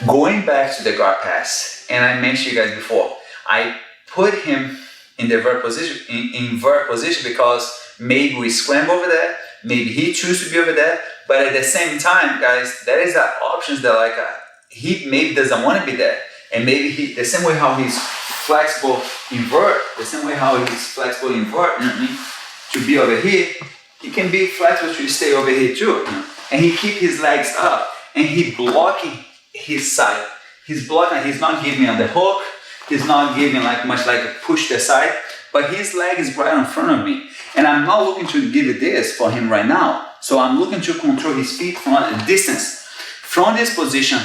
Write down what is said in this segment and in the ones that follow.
Going back to the guard pass, and I mentioned you guys before, I put him in the vert position, in vert position, because maybe we scramble over there, maybe he chooses to be over there, but at the same time, guys, there is that options that like he maybe doesn't want to be there, and maybe he, the same way how he's flexible invert, the same way how he's flexible invert, you know what I mean, to be over here, he can be flexible to stay over here too, you know? And he keep his legs up, and he blocking his side. He's blocking, he's not giving on the hook, he's not giving like much like a push the side, but his leg is right in front of me. And I'm not looking to give it this for him right now. So I'm looking to control his feet from a distance. From this position,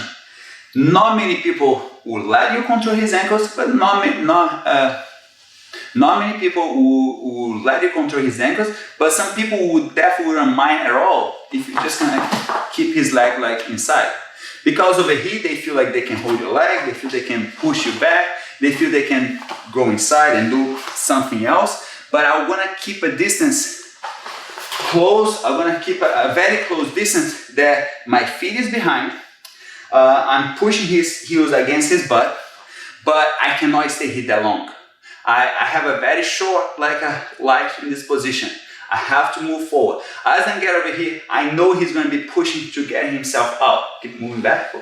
not many people will let you control his ankles, but not many people will let you control his ankles, but some people would definitely wouldn't mind at all if you just kind of keep his leg like inside. Because over here, they feel like they can hold your leg, they feel they can push you back, they feel they can go inside and do something else. But I want to keep a distance close, I want to keep a very close distance that my feet is behind. I'm pushing his heels against his butt, but I cannot stay here that long. I have a very short like a life in this position. I have to move forward. As I get over here, I know he's going to be pushing to get himself out. Keep moving back.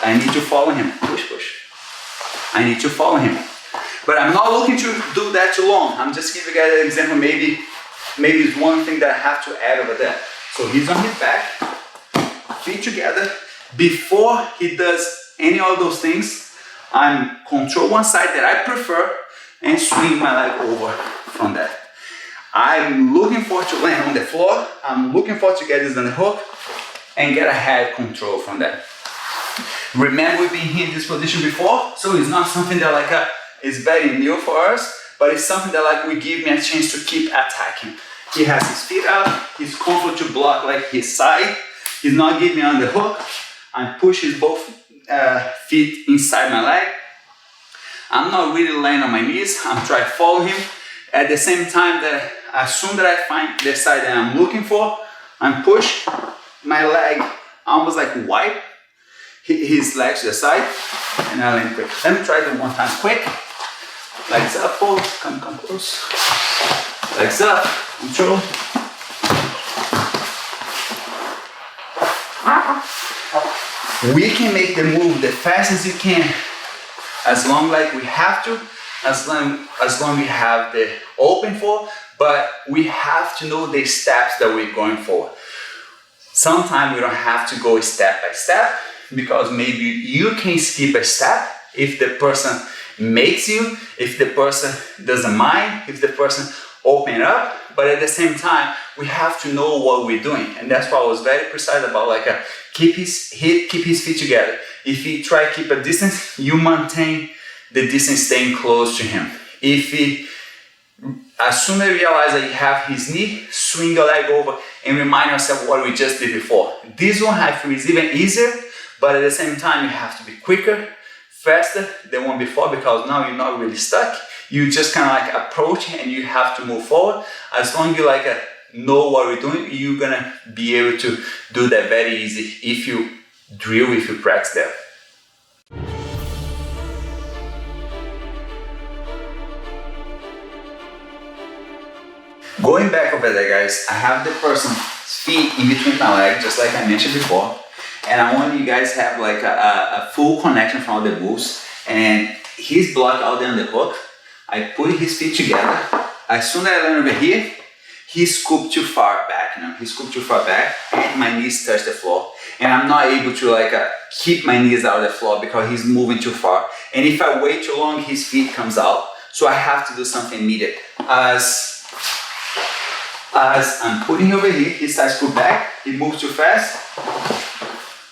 I need to follow him. Push, push. I need to follow him. But I'm not looking to do that too long. I'm just giving you guys an example. Maybe it's one thing that I have to add over there. So he's on his back, feet together. Before he does any of those things, I'm control one side that I prefer and swing my leg over from that. I'm looking forward to land on the floor. I'm looking forward to get this on the hook and get a head control from that. Remember, we've been here in this position before, so it's not something that like is very new for us, but it's something that like will give me a chance to keep attacking. He has his feet up, he's comfortable to block like his side. He's not giving me on the hook. I push his both feet inside my leg. I'm not really laying on my knees. I'm trying to follow him. At the same time that as soon that I find the side that I'm looking for, I'm push my leg almost like wipe his legs to the side, and I land quick. Let me try it one time quick. Legs up, pull, come close. Legs up, control. We can make the move the fastest you can, as long like we have to, as long we have the open for, but we have to know the steps that we're going for. Sometimes we don't have to go step by step, because maybe you can skip a step if the person makes you, if the person doesn't mind, if the person open up, but at the same time, we have to know what we're doing. And that's why I was very precise about like keep his feet together. If he try to keep a distance, you maintain the distance staying close to him. If he, as soon as you realize that you have his knee, swing your leg over and remind yourself what we just did before. This one I feel is even easier, but at the same time, you have to be quicker, faster than one before, because now you're not really stuck. You just kind of like approach and you have to move forward. As long as you like know what we're doing, you're gonna be able to do that very easy if you drill, if you practice that. Going back over there, guys, I have the person's feet in between my legs, just like I mentioned before. And I want you guys to have like a full connection from all the moves. And he's blocked out there on the hook. I put his feet together. As soon as I land over here, he scooped too far back. He scooped too far back, and my knees touch the floor. And I'm not able to like keep my knees out of the floor because he's moving too far. And if I wait too long, his feet comes out. So I have to do something immediate. As I'm putting over here, he starts to pull back. He moves too fast.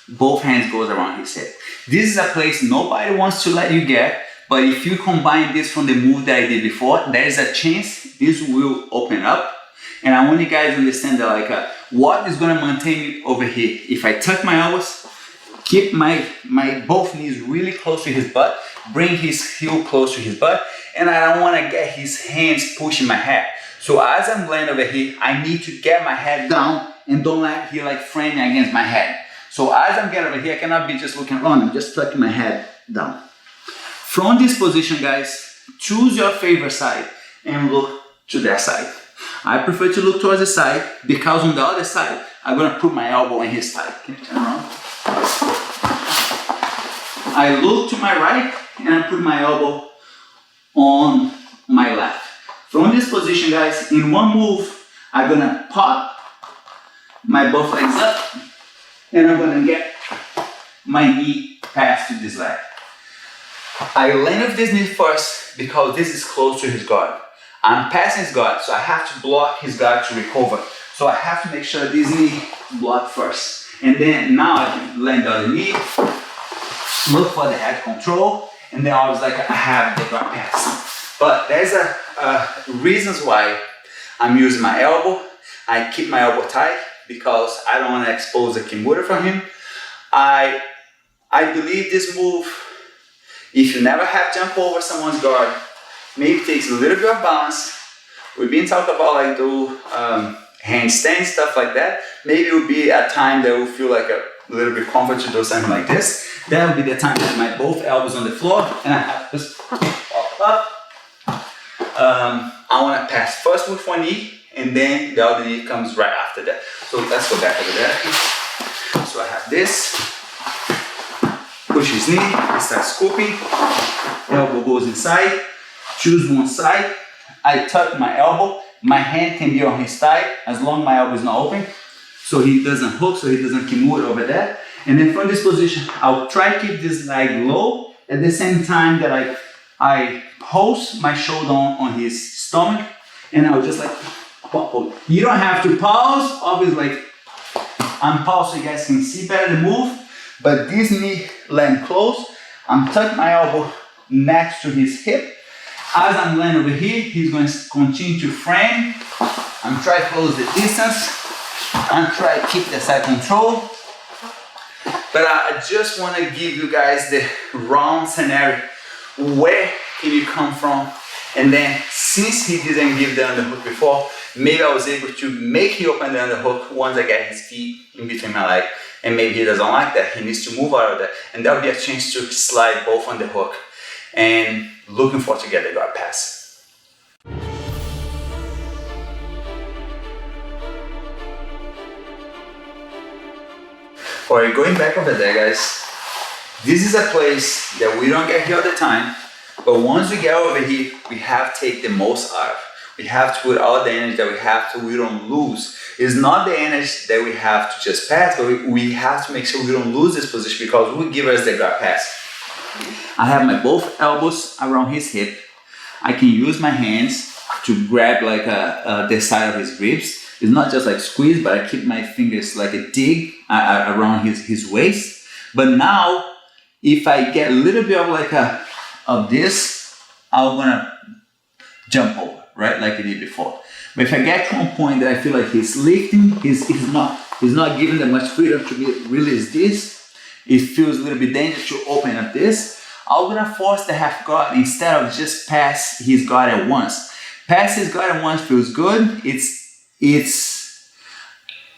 Both hands goes around his head. This is a place nobody wants to let you get, but if you combine this from the move that I did before, there is a chance this will open up. And I want you guys to understand that like what is going to maintain me over here. If I tuck my elbows, keep my both knees really close to his butt, bring his heel close to his butt, and I don't want to get his hands pushing my head. So as I'm laying over here, I need to get my head down and don't let he like frame me against my head. So as I'm getting over here, I cannot be just looking around, I'm just tucking my head down. From this position, guys, choose your favorite side and look to that side. I prefer to look towards the side because on the other side, I'm gonna put my elbow in his thigh. Can you turn around? I look to my right and I put my elbow on my left. From this position, guys, in one move, I'm gonna pop my both legs up and I'm gonna get my knee past to this leg. I land with this knee first because this is close to his guard. I'm passing his guard, so I have to block his guard to recover. So I have to make sure this knee blocked first. And then now I can land on the knee, look for the head control, and then I was like, I have the guard pass. But there's reasons why I'm using my elbow. I keep my elbow tight because I don't want to expose the Kimura from him. I believe this move, if you never have jump over someone's guard, maybe it takes a little bit of balance. We've been talking about like do handstand, stuff like that. Maybe it would be a time that will feel like a little bit comfort to do something like this. That would be the time that my both elbows on the floor and I have to just pop up. I want to pass first with one knee and then the other knee comes right after that. So let's go back over there. So I have this, push his knee, I start scooping, elbow goes inside, choose one side, I tuck my elbow, my hand can be on his thigh as long as my elbow is not open, so he doesn't hook, so he doesn't kimura over there. And then from this position, I'll try to keep this leg low at the same time that I pulse my shoulder on his stomach, and I'll just like pop. You don't have to pause, obviously like I'm paused so you guys can see better the move, but this knee land close, I'm tucking my elbow next to his hip. As I'm landing over here, he's going to continue to frame. I'm trying to close the distance. I'm trying to keep the side control. But I just want to give you guys the round scenario. Where can you come from? And then since he didn't give the underhook before, maybe I was able to make him open the underhook once I get his feet in between my leg. And maybe he doesn't like that. He needs to move out of that. And that would be a chance to slide both on the hook. And looking forward to get the guard pass. Alright, going back over there, guys. This is a place that we don't get here all the time. But once we get over here, we have to take the most out of. We have to put all the energy that we have to, we don't lose. It's not the energy that we have to just pass, but we have to make sure we don't lose this position because it will give us the guard pass. I have my both elbows around his hip. I can use my hands to grab like the side of his ribs. It's not just like squeeze, but I keep my fingers like a dig around his waist. But now, if I get a little bit of like of this, I'm gonna jump over, right? Like I did before. But if I get to a point that I feel like he's lifting, he's not giving that much freedom to release this, it feels a little bit dangerous to open up this, I'm gonna force the half guard instead of just pass his guard at once. Pass his guard at once feels good. It's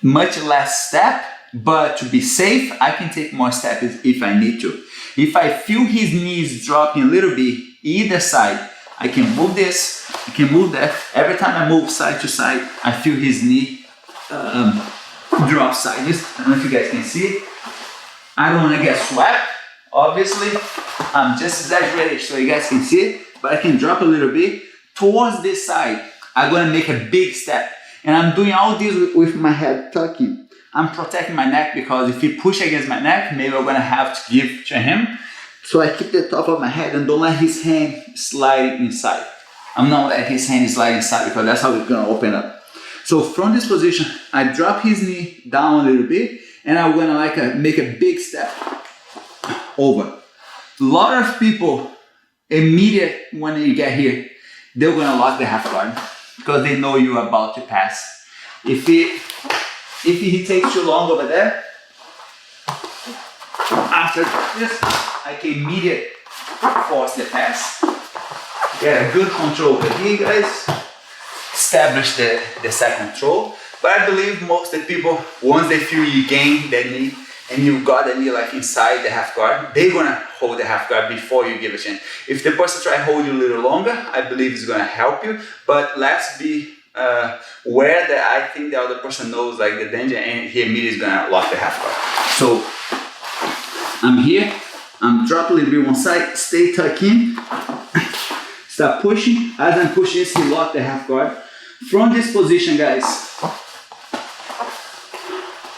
much less step, but to be safe, I can take more steps if I need to. If I feel his knees dropping a little bit either side, I can move this, I can move that. Every time I move side to side, I feel his knee drop sideways. I don't know if you guys can see. I don't want to get swept, obviously. I'm just exaggerating so you guys can see it, but I can drop a little bit towards this side. I'm going to make a big step. And I'm doing all this with my head tucking. I'm protecting my neck because if he push against my neck, maybe I'm going to have to give to him. So I keep the top of my head and don't let his hand slide inside. I'm not letting his hand slide inside because that's how it's going to open up. So from this position, I drop his knee down a little bit and I'm going to make a big step over. A lot of people, immediate when you get here, they're going to lock the half guard because they know you're about to pass. If he takes too long over there, after this, I can immediately force the pass. Get a good control over here, guys. Establish the side control. But I believe most of the people, once they feel you gain that knee, and you got the knee like inside the half guard, they're gonna hold the half guard before you give a chance. If the person try to hold you a little longer, I believe it's gonna help you, but let's be aware that I think the other person knows like the danger and he immediately is gonna lock the half guard. So I'm here, I'm drop a little bit one side, stay tucked in, start pushing. As I'm pushing this, he lock the half guard. From this position, guys,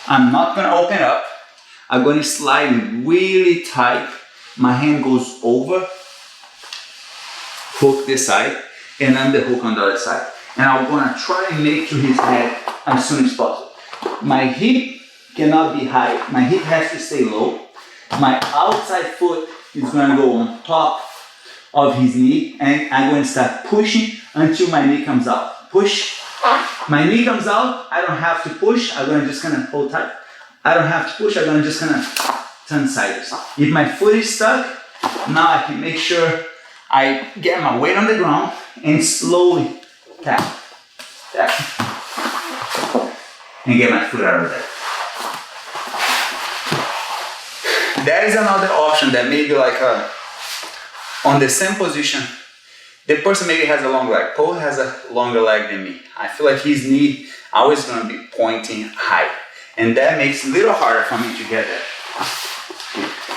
I'm not gonna open up. I'm gonna slide really tight. My hand goes over, hook this side, and underhook on the other side. And I'm gonna try and make to his head as soon as possible. My hip cannot be high. My hip has to stay low. My outside foot is gonna go on top of his knee, and I'm going to start pushing until my knee comes out. Push. My knee comes out. I don't have to push. I'm gonna just gonna hold tight. I don't have to push. I'm gonna just gonna turn sideways. If my foot is stuck, now I can make sure I get my weight on the ground and slowly tap, tap, and get my foot out of there. There is another option that maybe like on the same position, the person maybe has a long leg. Paul has a longer leg than me. I feel like his knee always gonna be pointing high. And that makes it a little harder for me to get there.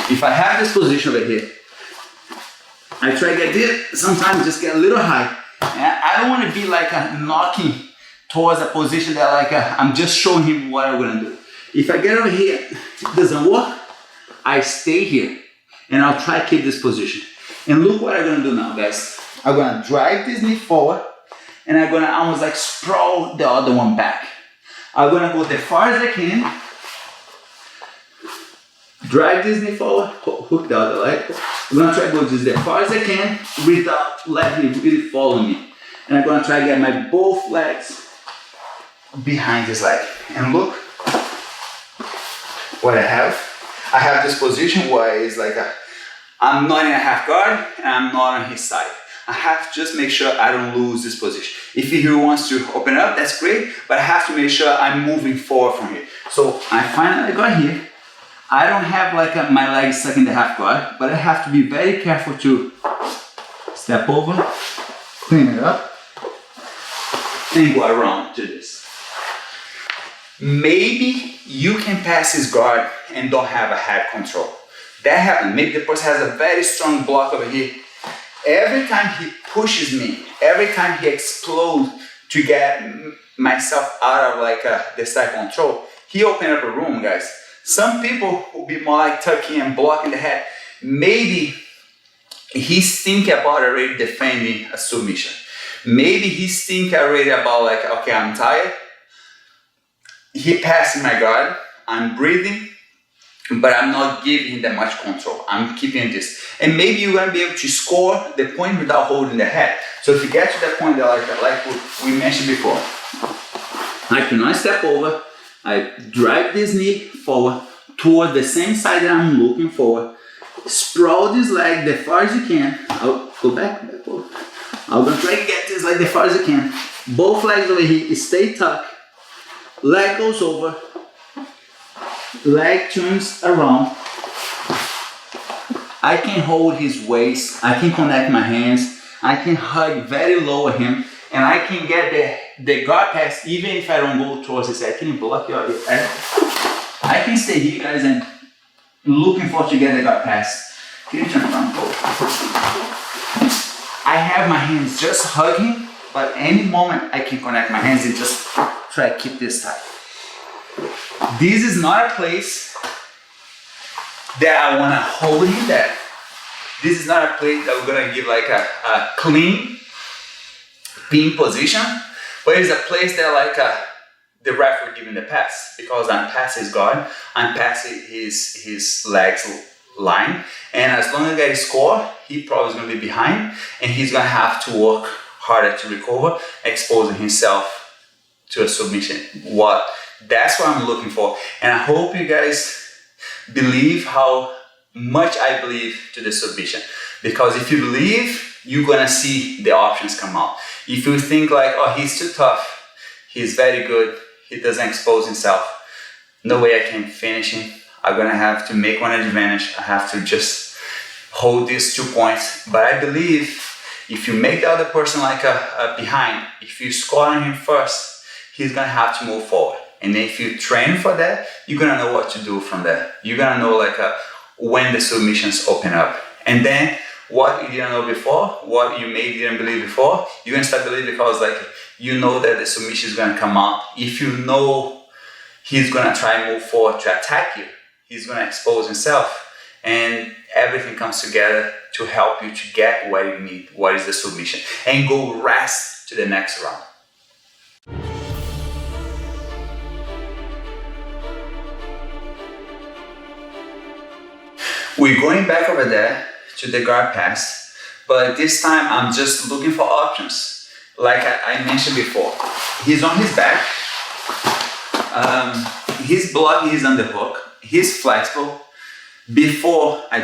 If I have this position over here, I try to get this, sometimes just get a little high. And I don't want to be like knocking towards a position that like I'm just showing him what I'm gonna do. If I get over here, it doesn't work, I stay here and I'll try to keep this position. And look what I'm gonna do now, guys. I'm gonna drive this knee forward and I'm gonna almost like sprawl the other one back. I'm gonna go as far as I can, drive this knee forward, hook the other leg. I'm gonna try to go just as far as I can without letting him really follow me. And I'm gonna try to get my both legs behind this leg. And look what I have. I have this position where it's like I'm not in a half guard and I'm not on his side. I have to just make sure I don't lose this position. If he wants to open up, that's great, but I have to make sure I'm moving forward from here. So I finally got here. I don't have like my legs stuck in the half guard, but I have to be very careful to step over, clean it up, and go around to this. Maybe you can pass his guard and don't have a head control. That happens. Maybe the person has a very strong block over here. Every time he pushes me, every time he explodes to get myself out of like the side control, he opened up a room, guys. Some people will be more like tucking and blocking the head. Maybe he's thinking about already defending a submission. Maybe he's thinking already about like, okay, I'm tired. He passed my guard. I'm breathing, but I'm not giving him that much control. I'm keeping this. And maybe you're gonna be able to score the point without holding the head. So if you get to that point that like we mentioned before, I cannot step over. I drive this knee forward toward the same side that I'm looking for. Sprawl this leg as far as you can. I'll go back forward. I'm gonna try to get this leg as far as I can. Both legs over here, stay tucked. Leg goes over. Leg turns around. I can hold his waist. I can connect my hands. I can hug very low at him. And I can get the guard pass even if I don't go towards his head. Can you block your head? I can stay here, guys, and looking for to get the guard pass. Can you turn around? I have my hands just hugging, but any moment I can connect my hands and just try to keep this tight. This is not a place that I want to hold him there. This is not a place that we're going to give like a clean pin position, but it's a place that like the ref will give him the pass because I'm past his guard, I'm past his legs line, and as long as I get a score, he probably is going to be behind, and he's going to have to work harder to recover, exposing himself to a submission. That's what I'm looking for, and I hope you guys believe how much I believe to the submission, because if you believe, you're gonna see the options come out. If you think like, oh, he's too tough, he's very good, he doesn't expose himself, no way I can finish him, I'm gonna have to make one advantage. I have to just hold these 2 points. But I believe if you make the other person like a behind, if you score on him first, he's gonna have to move forward. And if you train for that, you're gonna know what to do from there. You're gonna know like when the submissions open up. And then what you didn't know before, what you maybe didn't believe before, you're gonna start believing because like you know that the submission is gonna come out. If you know he's gonna try and move forward to attack you, he's gonna expose himself, and everything comes together to help you to get what you need, what is the submission, and go rest to the next round. We're going back over there to the guard pass, but this time I'm just looking for options. Like I mentioned before, he's on his back, he's blocking his underhook, he's flexible. Before I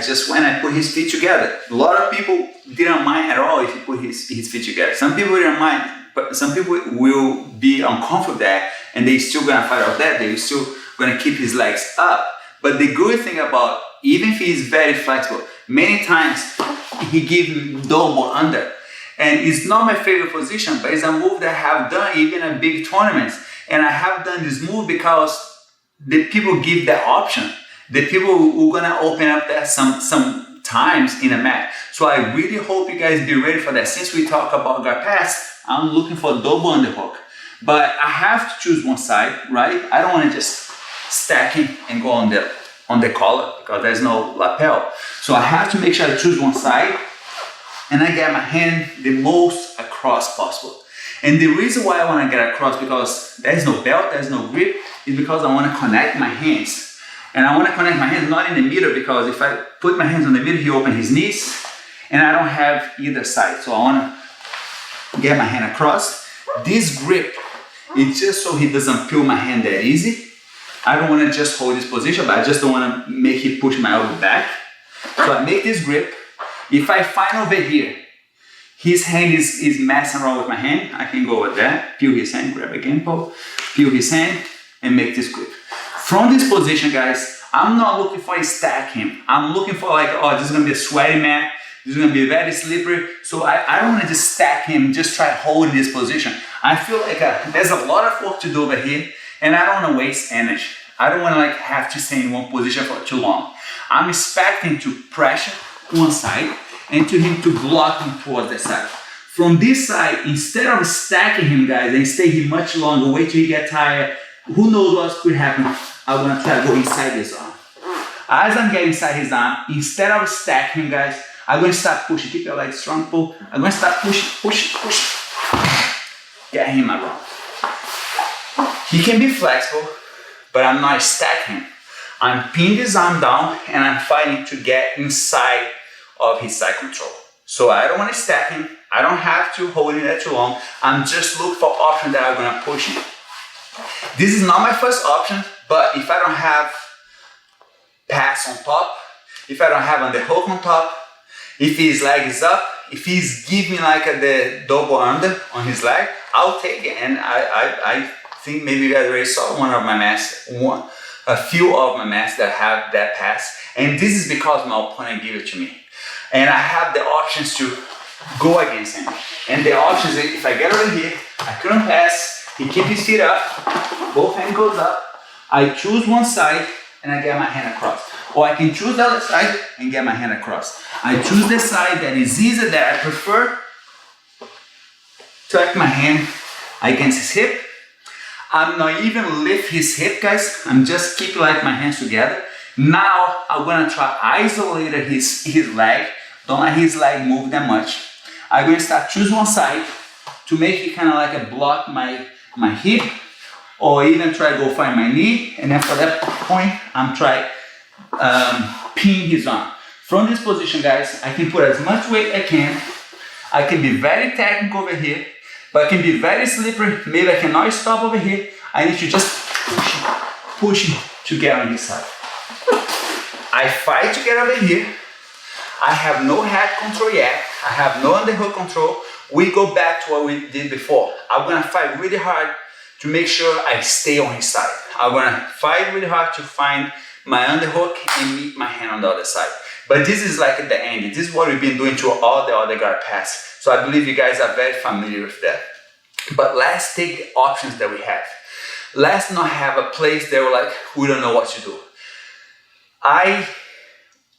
put his feet together. A lot of people didn't mind at all if he put his feet together. Some people didn't mind, but some people will be uncomfortable there and they still gonna fight out there. They're still gonna keep his legs up. But the good thing about, even if he's very flexible, many times he gives me double under. And it's not my favorite position, but it's a move that I have done even in big tournaments. And I have done this move because the people give that option. The people who are gonna open up that some times in a match. So I really hope you guys be ready for that. Since we talk about guard pass, I'm looking for double underhook. But I have to choose one side, right? I don't wanna just stack him and go on the collar because there's no lapel. So I have to make sure I choose one side and I get my hand the most across possible. And the reason why I wanna get across, because there's no belt, there's no grip, is because I wanna connect my hands. And I want to connect my hands not in the middle, because if I put my hands on the middle, he opens his knees and I don't have either side. So I want to get my hand across. This grip, it's just so he doesn't peel my hand that easy. I don't want to just hold this position, but I just don't want to make him push my elbow back. So I make this grip. If I find over here, his hand is messing around with my hand, I can go over there, peel his hand, grab again, peel his hand and make this grip. From this position, guys, I'm not looking for a stack him. I'm looking for like, oh, this is gonna be a sweaty man. This is gonna be very slippery. So I don't wanna just stack him, just try holding this position. I feel like there's a lot of work to do over here and I don't wanna waste energy. I don't wanna like have to stay in one position for too long. I'm expecting to pressure one side and to him to block him towards the side. From this side, instead of stacking him, guys, and stay here much longer, wait till he get tired, who knows what could happen. I'm gonna try to go inside his arm. As I'm getting inside his arm, instead of stacking him, guys, I'm gonna start pushing. Keep your legs strong, pull. I'm gonna start pushing. Get him around. He can be flexible, but I'm not stacking him. I'm pinning his arm down and I'm fighting to get inside of his side control. So I don't wanna stack him. I don't have to hold him there too long. I'm just looking for options that are gonna push him. This is not my first option, but if I don't have pass on top, if I don't have underhook on top, if his leg is up, if he's giving like the double under on his leg, I'll take it. And I think maybe you guys already saw one of my masks, a few of my masks that have that pass. And this is because my opponent gave it to me. And I have the options to go against him. And the options, if I get over here, I couldn't pass, he keeps his feet up, both hands goes up, I choose one side and I get my hand across. Or I can choose the other side and get my hand across. I choose the side that is easier, that I prefer. Tuck my hand against his hip. I'm not even lift his hip, guys. I'm just keep like my hands together. Now I'm gonna try isolate his leg. Don't let his leg move that much. I'm gonna start choose one side to make it kind of like a block my hip, or even try to go find my knee, and then for that point, I'm trying pin his arm. From this position, guys, I can put as much weight I can. I can be very technical over here, but I can be very slippery. Maybe I cannot stop over here. I need to just push him to get on his side. I fight to get over here. I have no head control yet. I have no underhook control. We go back to what we did before. I'm gonna fight really hard to make sure I stay on his side. I'm gonna fight really hard to find my underhook, and meet my hand on the other side. But this is like at the end. This is what we've been doing to all the other guard pass. So I believe you guys are very familiar with that. But let's take the options that we have. Let's not have a place that we're like, we don't know what to do. I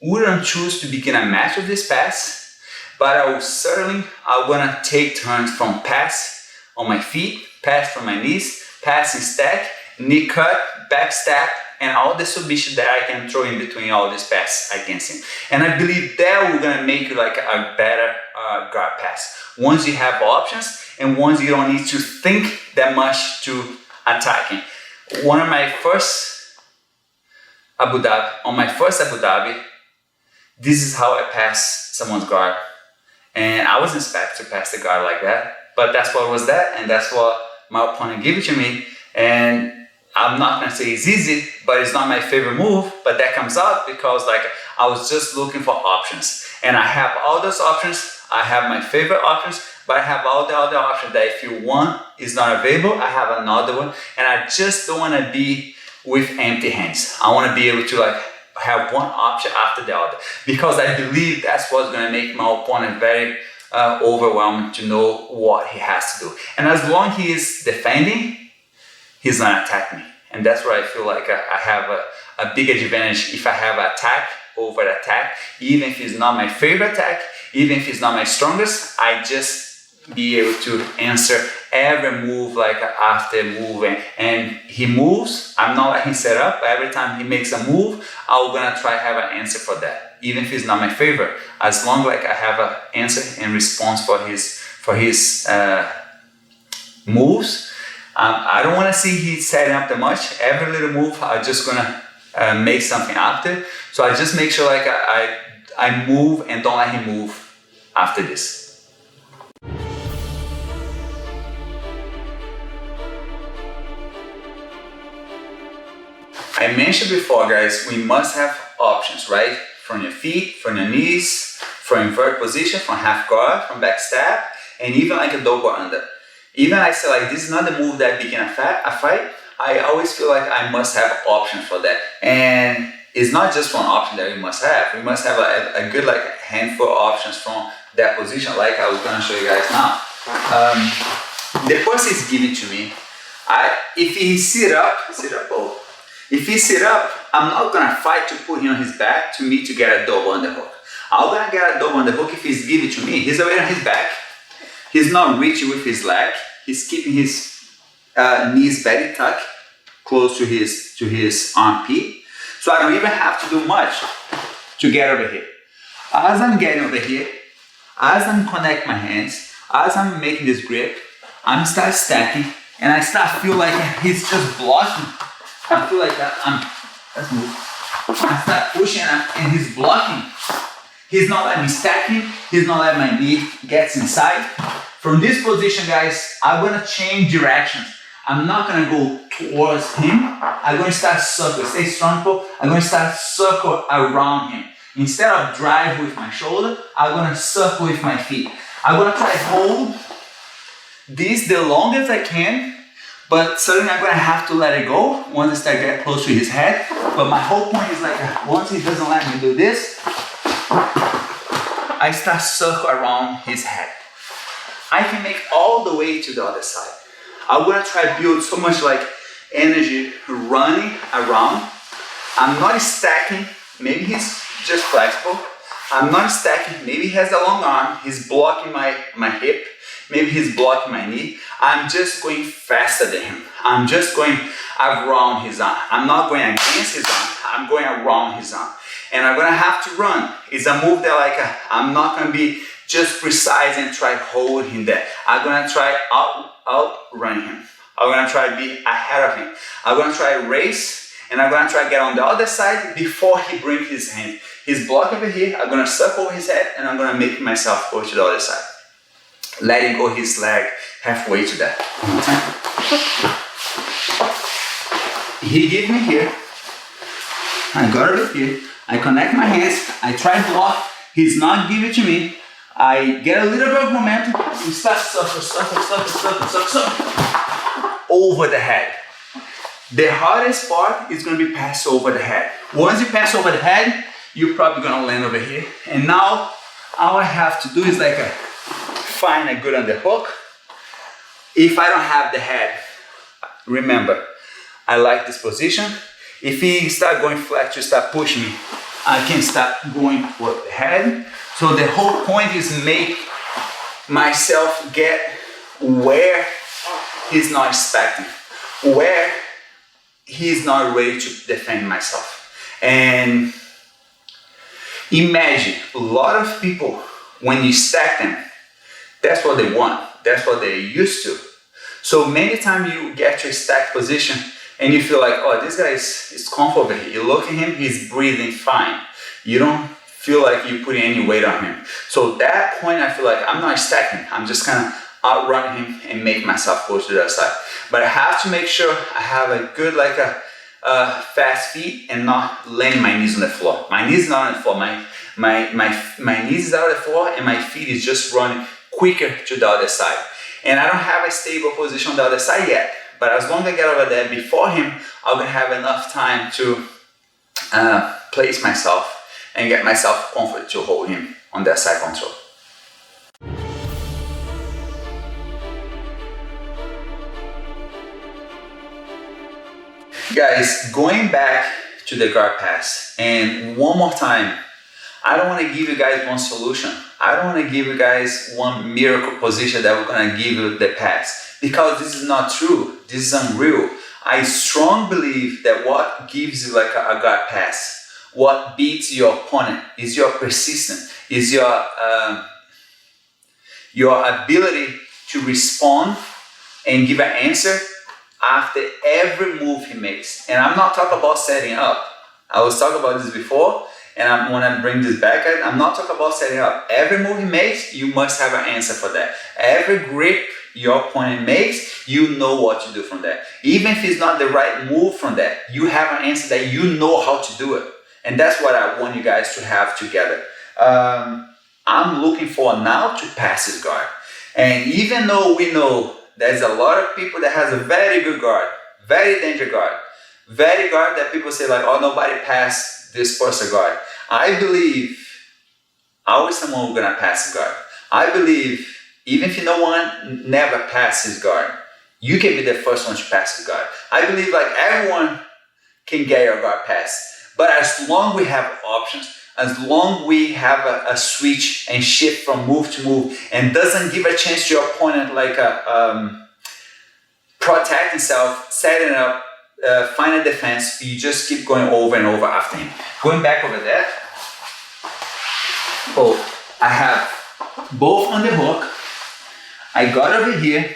wouldn't choose to begin a match with this pass, but I wanna take turns from pass on my feet, pass from my knees, pass and stack, knee cut, back step, and all the submission that I can throw in between all these passes against him. And I believe that we're gonna make like a better guard pass. Once you have options, and once you don't need to think that much to attack him. On my first Abu Dhabi, this is how I pass someone's guard. And I wasn't expecting to pass the guard like that, but that's what was that, and that's what my opponent gave it to me. And I'm not gonna say it's easy, but it's not my favorite move, but that comes out because like I was just looking for options. And I have all those options, I have my favorite options, but I have all the other options that if one is not available, I have another one. And I just don't wanna be with empty hands. I wanna be able to like have one option after the other, because I believe that's what's gonna make my opponent very overwhelmed to know what he has to do. And as long as he is defending, he's not attacking me. And that's where I feel like I have a big advantage if I have attack over attack. Even if it's not my favorite attack, even if it's not my strongest, I just be able to answer every move like after move. And he moves, I'm not letting him set up. Every time he makes a move, I'm gonna try to have an answer for that. Even if it's not my favorite, as long like I have an answer and response for his moves. I don't want to see he setting up that much. Every little move, I'm just gonna make something after. So I just make sure like I move and don't let him move after this. I mentioned before, guys, we must have options, right? From your feet, from your knees, from invert position, from half guard, from back step, and even like a double under. Even I say like this is not the move that begin a fight, I always feel like I must have options for that. And it's not just one option that we must have. We must have a good like handful of options from that position, like I was gonna show you guys now. The person is giving to me. If he sit up, if he sit up, I'm not gonna fight to put him on his back to me to get a double underhook. I'm gonna get a double underhook if he's giving to me. He's already on his back. He's not reaching with his leg. He's keeping his knees very tucked, close to his armpit. So I don't even have to do much to get over here. As I'm getting over here, as I'm connecting my hands, as I'm making this grip, I'm start stacking, and I start feel like he's just blocking. I feel like let's move. I start pushing and he's blocking. He's not letting me stack him. He's not letting my knee gets inside. From this position, guys, I'm gonna change directions. I'm not gonna go towards him. I'm gonna start circle. Stay strong, Paul. I'm gonna start circle around him. Instead of drive with my shoulder, I'm gonna circle with my feet. I'm gonna try to hold this the longest I can, but suddenly I'm gonna have to let it go once I start getting close to his head. But my whole point is like, once he doesn't let me do this, I start circle around his head. I can make all the way to the other side. I'm gonna try to build so much like energy running around. I'm not stacking, maybe he's just flexible. I'm not stacking, maybe he has a long arm, he's blocking my hip, maybe he's blocking my knee. I'm just going faster than him. I'm just going around his arm. I'm not going against his arm, I'm going around his arm. And I'm gonna have to run. It's a move that like, I'm not gonna be just precise and try to hold him there. I'm gonna try outrun him. I'm gonna try to be ahead of him. I'm gonna try to race, and I'm gonna try to get on the other side before he brings his hand. He's blocked over here, I'm gonna circle over his head, and I'm gonna make myself go to the other side. Letting go his leg halfway to that. He gave me here. I got over here. I connect my hands. I try to block. He's not giving it to me. I get a little bit of momentum and start circle over the head. The hardest part is going to be pass over the head. Once you pass over the head, you're probably gonna land over here. And now, all I have to do is like find a good underhook. If I don't have the head, remember, I like this position. If he start going flat to start pushing me, I can start going for the head. So the whole point is make myself get where he's not expecting, where he's not ready to defend myself. And imagine a lot of people, when you stack them, that's what they want. That's what they're used to. So many times you get to a stacked position and you feel like, oh, this guy is comfortable here. You look at him, he's breathing fine. You don't feel like you're putting any weight on him. So at that point, I feel like I'm not stacking. I'm just kind of outrun him and make myself go to the other side. But I have to make sure I have a good, like a fast feet and not laying my knees on the floor. My knees not on the floor. My knees is out on the floor and my feet is just running quicker to the other side. And I don't have a stable position on the other side yet. But as long as I get over there before him, I'm gonna have enough time to place myself and get myself comfort to hold him on that side control. Guys, going back to the guard pass, and one more time, I don't want to give you guys one solution. I don't want to give you guys one miracle position that we're going to give you the pass, because this is not true. This is unreal. I strongly believe that what gives you like a guard pass, what beats your opponent, is your persistence, is your ability to respond and give an answer after every move he makes. And I'm not talking about setting up. I was talking about this before, and I'm gonna bring this back. I'm not talking about setting up. Every move he makes, you must have an answer for that. Every grip your opponent makes, you know what to do from that. Even if it's not the right move from that, you have an answer that you know how to do it. And that's what I want you guys to have together. I'm looking for now to pass his guard. And even though we know there's a lot of people that has a very good guard, very dangerous guard, very guard that people say like, oh, nobody passed this person guard. I believe always someone who's gonna pass his guard. I believe even if no one never passed his guard, you can be the first one to pass his guard. I believe like everyone can get your guard passed, but as long we have options, as long we have a switch and shift from move to move and doesn't give a chance to your opponent like protect himself, setting up, find a defense, you just keep going over and over after him. Going back over there, oh, I have both on the hook. I got over here,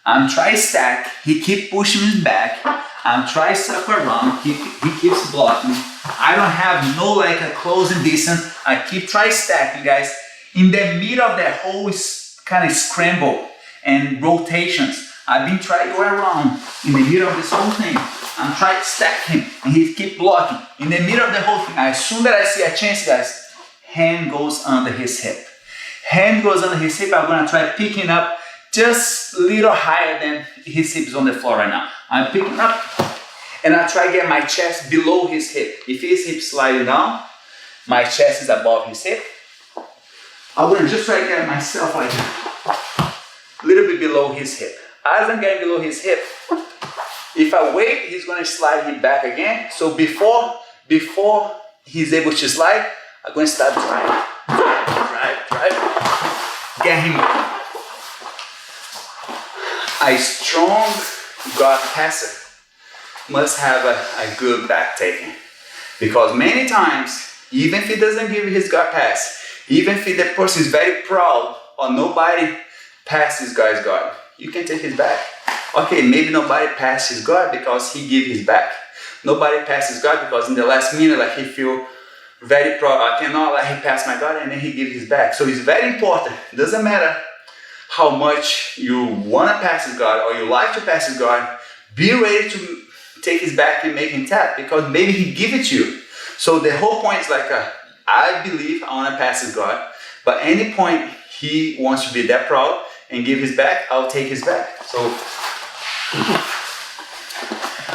I'm trying to stack, he keep pushing me back, I'm trying to circle around, he keeps blocking. I don't have no like a closing distance. I keep trying stacking, guys. In the middle of that whole kind of scramble and rotations, I've been trying to go around in the middle of this whole thing. I'm trying to stack him and he keep blocking. In the middle of the whole thing, as soon as I see a chance, guys, hand goes under his hip. Hand goes under his hip. I'm gonna try picking up just a little higher than his hip is on the floor right now. I'm picking up. And I try to get my chest below his hip. If his hip sliding down, my chest is above his hip. I'm gonna just try to get myself like a little bit below his hip. As I'm getting below his hip, if I wait, he's gonna slide him back again. So before he's able to slide, I'm gonna start drive. Get him a strong guard passer must have a good back taking, because many times, even if he doesn't give you his guard pass, even if the person is very proud or nobody passed his guy's guard, you can take his back. Okay, maybe nobody passed his guard because he gave his back. Nobody passed his guard because in the last minute, like he feel very proud. I cannot let him pass my guard, and then he give his back. So it's very important. It doesn't matter how much you want to pass his guard or you like to pass his guard. Be ready to take his back and make him tap, because maybe he give it to you. So the whole point is like, I believe I want to pass his guard, but any point he wants to be that proud and give his back, I'll take his back. So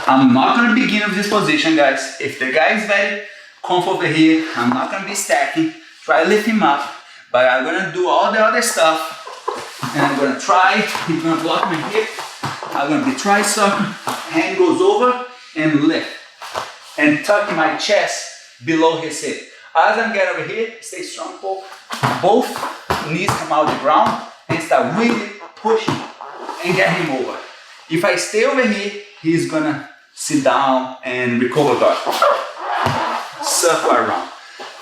I'm not gonna begin with this position, guys. If the guy is very comfortable over here, I'm not gonna be stacking. Try to lift him up, but I'm gonna do all the other stuff. And I'm gonna try, he's gonna block my hip. I'm gonna be tricep, hand goes over and lift. And tuck my chest below his hip. As I'm getting over here, stay strong, Paul. Both knees come out of the ground and start really pushing and get him over. If I stay over here, he's gonna sit down and recover guard. Circle around.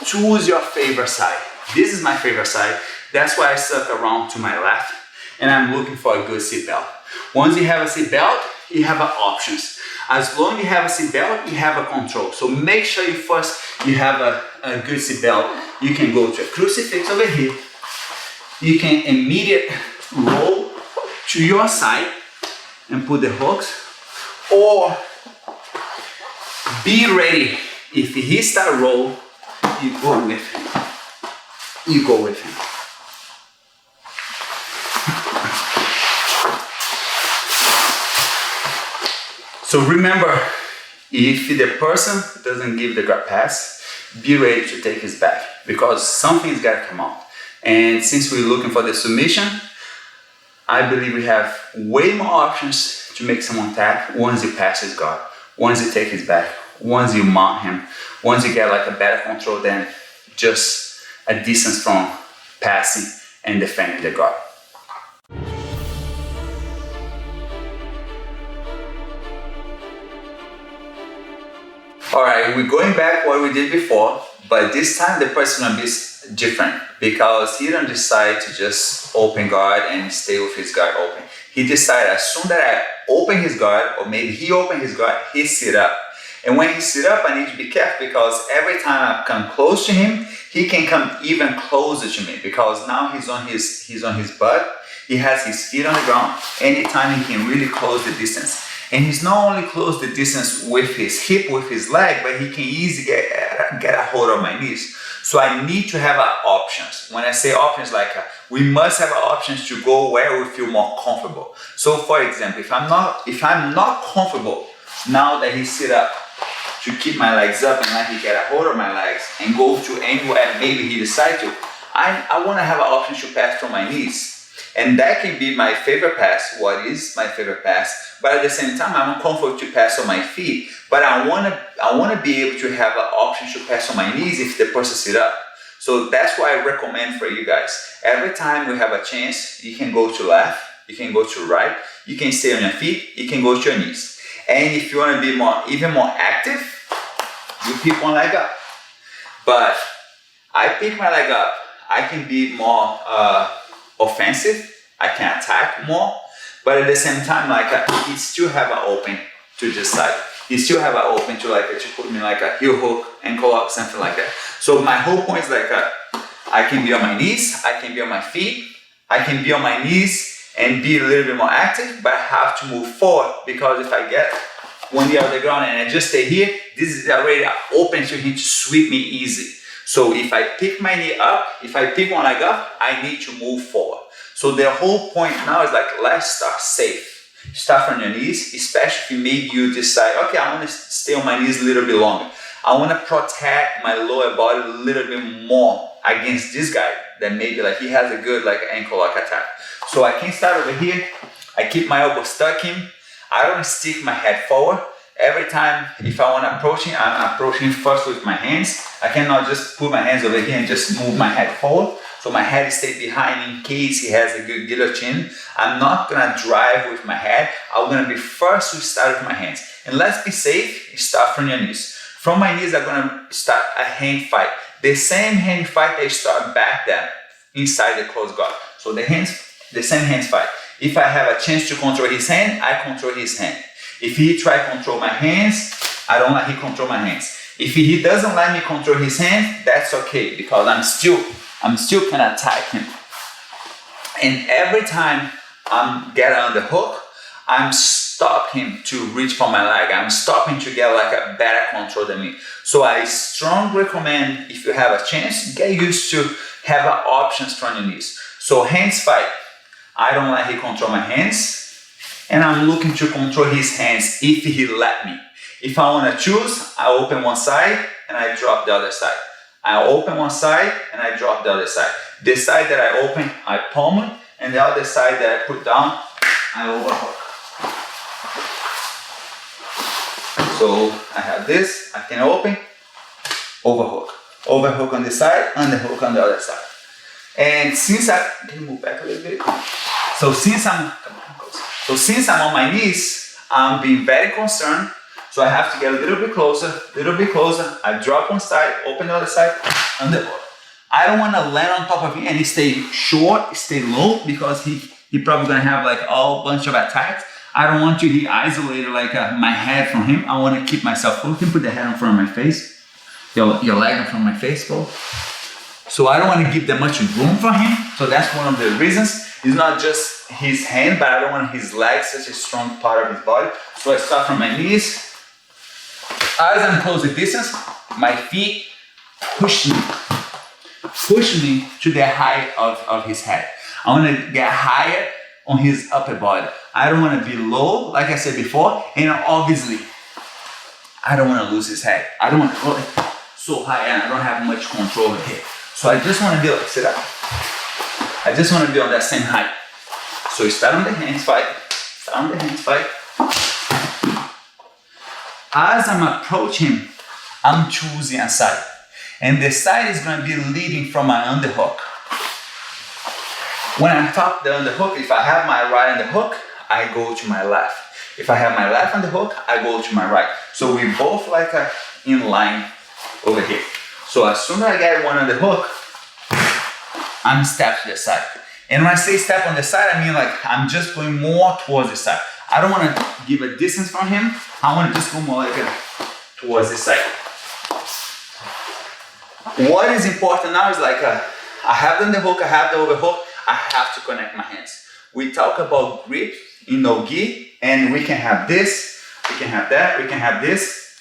Choose your favorite side. This is my favorite side. That's why I circle around to my left and I'm looking for a good seat belt. Once you have a seat belt, you have options. As long as you have a seat belt, you have a control. So make sure you have a good seat belt. You can go to a crucifix over here. You can immediately roll to your side and put the hooks, or be ready. If he start roll, you go with him. You go with him. So remember, if the person doesn't give the guard pass, be ready to take his back because something's got to come out. And since we're looking for the submission, I believe we have way more options to make someone tap once you pass his guard, once you take his back, once you mount him, once you get like a better control than just a distance from passing and defending the guard. All right, we're going back what we did before, but this time the person will be different because he don't decide to just open guard and stay with his guard open. He decided as soon that I open his guard, or maybe he open his guard, he sit up. And when he sit up, I need to be careful because every time I come close to him, he can come even closer to me because now he's on his butt. He has his feet on the ground. Anytime he can really close the distance. And he's not only close the distance with his hip, with his leg, but he can easily get a hold of my knees. So I need to have options. When I say options, like we must have options to go where we feel more comfortable. So for example, if I'm not comfortable now that he sit up, to keep my legs up and let him get a hold of my legs and go to anywhere maybe he decide to, I want to have an option to pass from my knees. And that can be my favorite pass. What is my favorite pass? But at the same time, I'm comfortable to pass on my feet. But I want to be able to have an option to pass on my knees if the person sit up. So that's why I recommend for you guys. Every time we have a chance, you can go to left, you can go to right, you can stay on your feet, you can go to your knees. And if you want to be even more active, you pick one leg up. But I pick my leg up. I can be more offensive. I can attack more. But at the same time, he still have an open to this side. He still have an open to put me like a heel hook, ankle lock, something like that. So my whole point is I can be on my knees, I can be on my feet, I can be on my knees and be a little bit more active, but I have to move forward because if I get one knee out of the ground and I just stay here, this is already open to him to sweep me easy. So if I pick my knee up, if I pick one leg up, I need to move forward. So the whole point now is let's start safe. Start from your knees, especially if maybe you decide, okay, I want to stay on my knees a little bit longer. I want to protect my lower body a little bit more against this guy that maybe he has a good ankle lock attack. So I can start over here. I keep my elbow stuck in. I don't stick my head forward. Every time if I want to approach him, I'm approaching first with my hands. I cannot just put my hands over here and just move my head forward. So my head stays behind in case he has a good guillotine. I'm not gonna drive with my head. I'm gonna be first to start with my hands. And let's be safe, start from your knees. From my knees, I'm gonna start a hand fight. The same hand fight they start back then, inside the closed guard. So the same hands fight. If I have a chance to control his hand, I control his hand. If he try to control my hands, I don't let him control my hands. If he doesn't let me control his hands, that's okay because I'm still can attack him. And every time I'm getting on the hook, I'm stopping to reach for my leg. I'm stopping to get a better control than me. So I strongly recommend if you have a chance, get used to have options from your knees. So hands fight. I don't let him control my hands. and I'm looking to control his hands if he let me. If I want to choose, I open one side and I drop the other side. I open one side and I drop the other side. The side that I open, I palm it, and the other side that I put down, I overhook. So I have this, I can open, overhook. Overhook on this side, underhook on the other side. And since can you move back a little bit? So since I'm on my knees, I'm being very concerned. So I have to get a little bit closer. I drop one side, open the other side, underhook. I don't want to land on top of him and stay short, stay low, because he probably gonna have like a bunch of attacks. I don't want to be isolated like my head from him. I want to keep myself. You can put the head in front of my face, your leg in front of my face, bro. So I don't want to give that much room for him. So that's one of the reasons. It's not just his hand, but I don't want his leg, such a strong part of his body. So I start from my knees. As I'm close the distance, my feet push me to the height of his head. I want to get higher on his upper body. I don't want to be low, like I said before, and obviously, I don't want to lose his head. I don't want to go so high and I don't have much control here. So I just want to be like, sit up. I just want to be on that same height. So start on the hands fight. As I'm approaching him, I'm choosing a side. And the side is going to be leading from my underhook. When I'm top the underhook, if I have my right underhook, I go to my left. If I have my left underhook, I go to my right. So we both like in line over here. So as soon as I get one underhook, I'm step to the side. And when I say step on the side, I mean like I'm just going more towards the side. I don't want to give a distance from him. I want to just go more like towards the side. What is important now is like I have the underhook, I have the overhook, I have to connect my hands. We talk about grip in no-gi, and we can have this, we can have that, we can have this.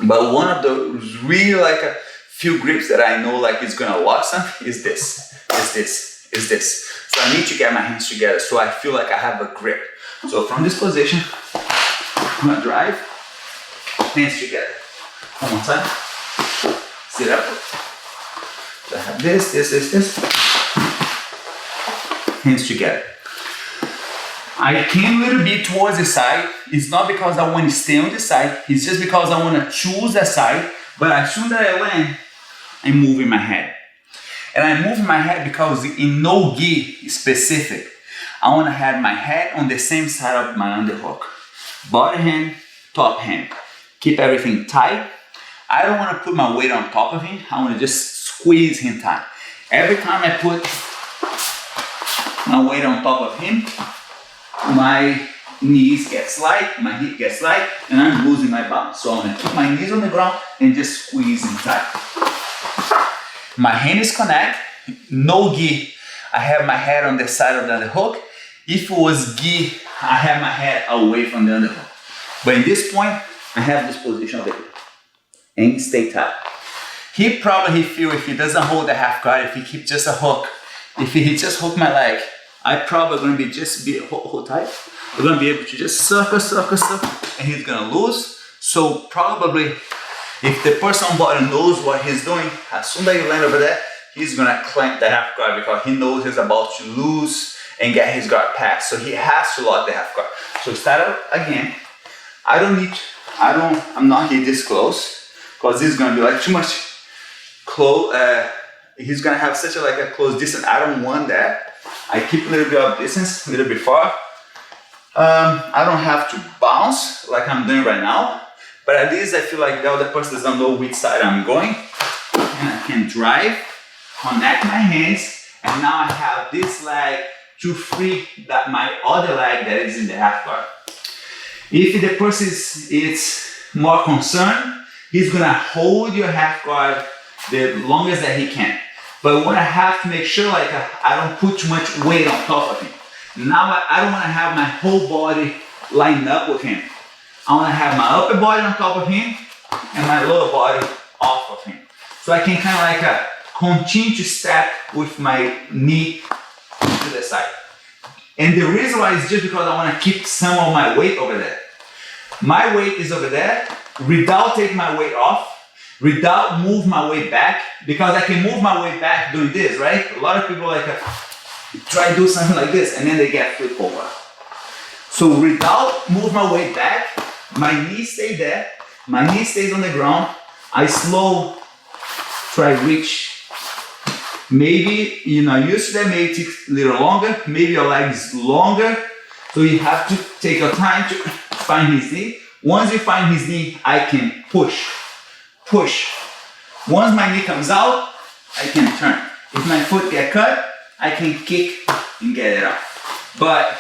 But one of the really like a few grips that I know like it's gonna lock something is this. So I need to get my hands together so I feel like I have a grip. So from this position, I'm gonna drive, hands together. One more time. Sit up. So I have this. Hands together. I came a little bit towards the side. It's not because I want to stay on the side. It's just because I want to choose the side. But as soon as I land, I'm moving my head. And I'm moving my head because in no-gi specific, I want to have my head on the same side of my underhook. Bottom hand, top hand. Keep everything tight. I don't want to put my weight on top of him. I want to just squeeze him tight. Every time I put my weight on top of him, my knees get light, my hip gets light, and I'm losing my balance. So I'm going to keep my knees on the ground and just squeeze him tight. My hand is connected. No gi, I have my head on the side of the underhook. If it was gi, I have my head away from the underhook. But in this point, I have this position over here. And stay tight. He probably feel if he doesn't hold the half guard, if he keep just a hook, if he just hook my leg, I probably gonna be hold tight. We're gonna be able to just circle, and he's gonna lose. So probably, if the person on bottom knows what he's doing, as soon as you land over there, he's gonna clamp the half guard because he knows he's about to lose and get his guard passed. So he has to lock the half guard. So start out again. I'm not here this close because this is gonna be like too much close. He's gonna have such a close distance. I don't want that. I keep a little bit of distance, a little bit far. I don't have to bounce like I'm doing right now, but at least I feel like the other person doesn't know which side I'm going. And I can drive, connect my hands, and now I have this leg to free my other leg that is in the half guard. If the person is more concerned, he's gonna hold your half guard the longest that he can. But what I have to make sure I don't put too much weight on top of him. Now I don't wanna have my whole body lined up with him. I wanna have my upper body on top of him and my lower body off of him. So I can kind of continue to step with my knee to the side. And the reason why is just because I want to keep some of my weight over there. My weight is over there without taking my weight off, without move my weight back, because I can move my weight back doing this, right? A lot of people like try to do something like this and then they get flip over. So without move my weight back, my knee stay there, my knee stays on the ground, I slow, try reach. Maybe you're not used to that, maybe it takes a little longer, maybe your leg is longer, so you have to take your time to find his knee. Once you find his knee, I can push. Once my knee comes out, I can turn. If my foot get cut, I can kick and get it out. But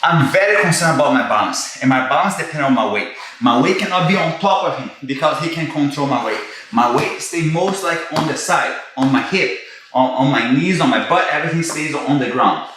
I'm very concerned about my balance, and my balance depends on my weight. My weight cannot be on top of him because he can control my weight. My weight stays most like on the side, on my hip, on my knees, on my butt, everything stays on the ground.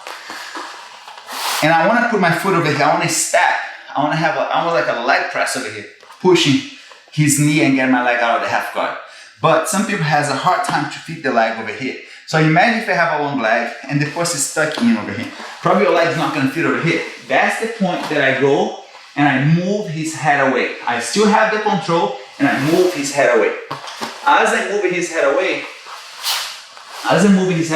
And I want to put my foot over here, I want to step. I want to have almost like a leg press over here, pushing his knee and get my leg out of the half guard. But some people has a hard time to fit the leg over here. So imagine if I have a long leg and the person is stuck in over here. Probably your leg is not going to fit over here. That's the point that I go and I move his head away. I still have the control and I move his head away. As I'm moving his head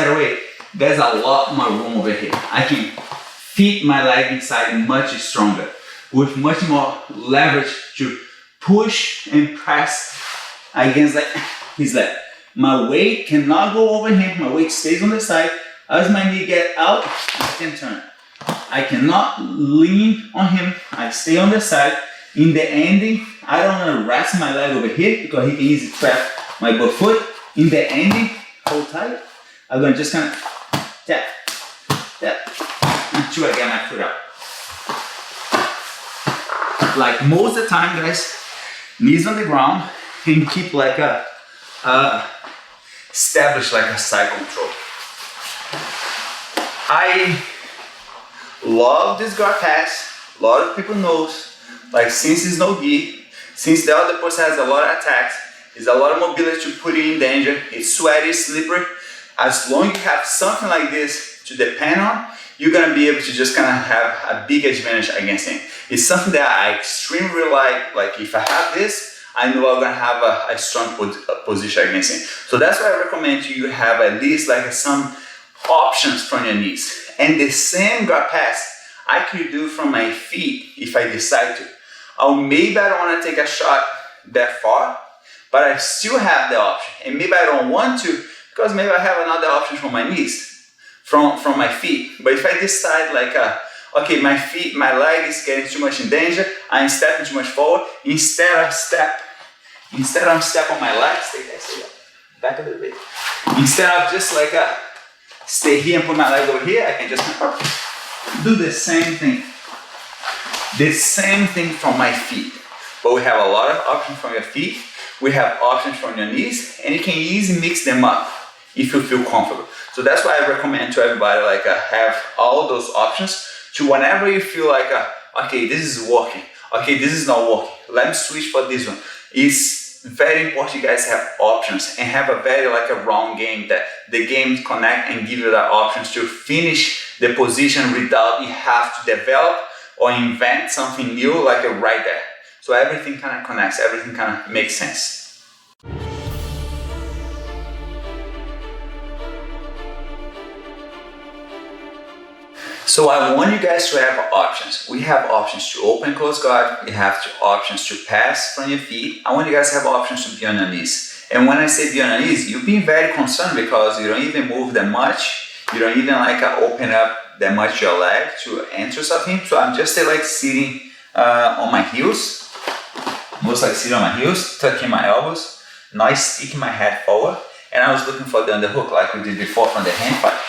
away, there's a lot more room over here. I can fit my leg inside much stronger with much more leverage to push and press against his leg. My weight cannot go over him, my weight stays on the side. As my knee get out, I can turn. I cannot lean on him, I stay on the side. In the ending, I don't want to rest my leg over here because he can easily trap my butt foot. In the ending, hold tight. I'm going to just kind of tap, until I get my foot out. Like most of the time, guys, knees on the ground and keep like establish like a side control. I love this guard pass. A lot of people knows, like since it's no gi, since the other person has a lot of attacks, there's a lot of mobility to put you in danger. It's sweaty, slippery. As long as you have something like this to depend on, you're gonna be able to just kind of have a big advantage against him. It's something that I extremely like if I have this, I know I'm gonna have a strong position against him. So that's why I recommend you have at least like some options from your knees. And the same guard pass I could do from my feet if I decide to. Or maybe I don't want to take a shot that far, but I still have the option. And maybe I don't want to because maybe I have another option from my knees, from my feet. But if I decide like, okay, my feet, my leg is getting too much in danger, I'm stepping too much forward, instead of step on my leg, stay there, back a little bit. Instead of just like stay here and put my leg over here, I can just do the same thing. The same thing from my feet. But we have a lot of options from your feet. We have options from your knees, and you can easily mix them up if you feel comfortable. So that's why I recommend to everybody like have all those options to whenever you feel like okay, this is working, okay, this is not working, let me switch for this one. It's very important you guys have options and have a very like a round game that the game connect and give you the options to finish the position without you have to develop or invent something new like right there. So everything kind of connects, everything kind of makes sense. So I want you guys to have options. We have options to open and close guard. We have options to pass from your feet. I want you guys to have options to be on your knees. And when I say be on your knees, you're being very concerned because you don't even move that much. You don't even like open up that much your leg to entrance of him. So I'm just like sitting on my heels. Most like sitting on my heels, tucking my elbows, not sticking my head forward. And I was looking for the underhook like we did before from the hand fight.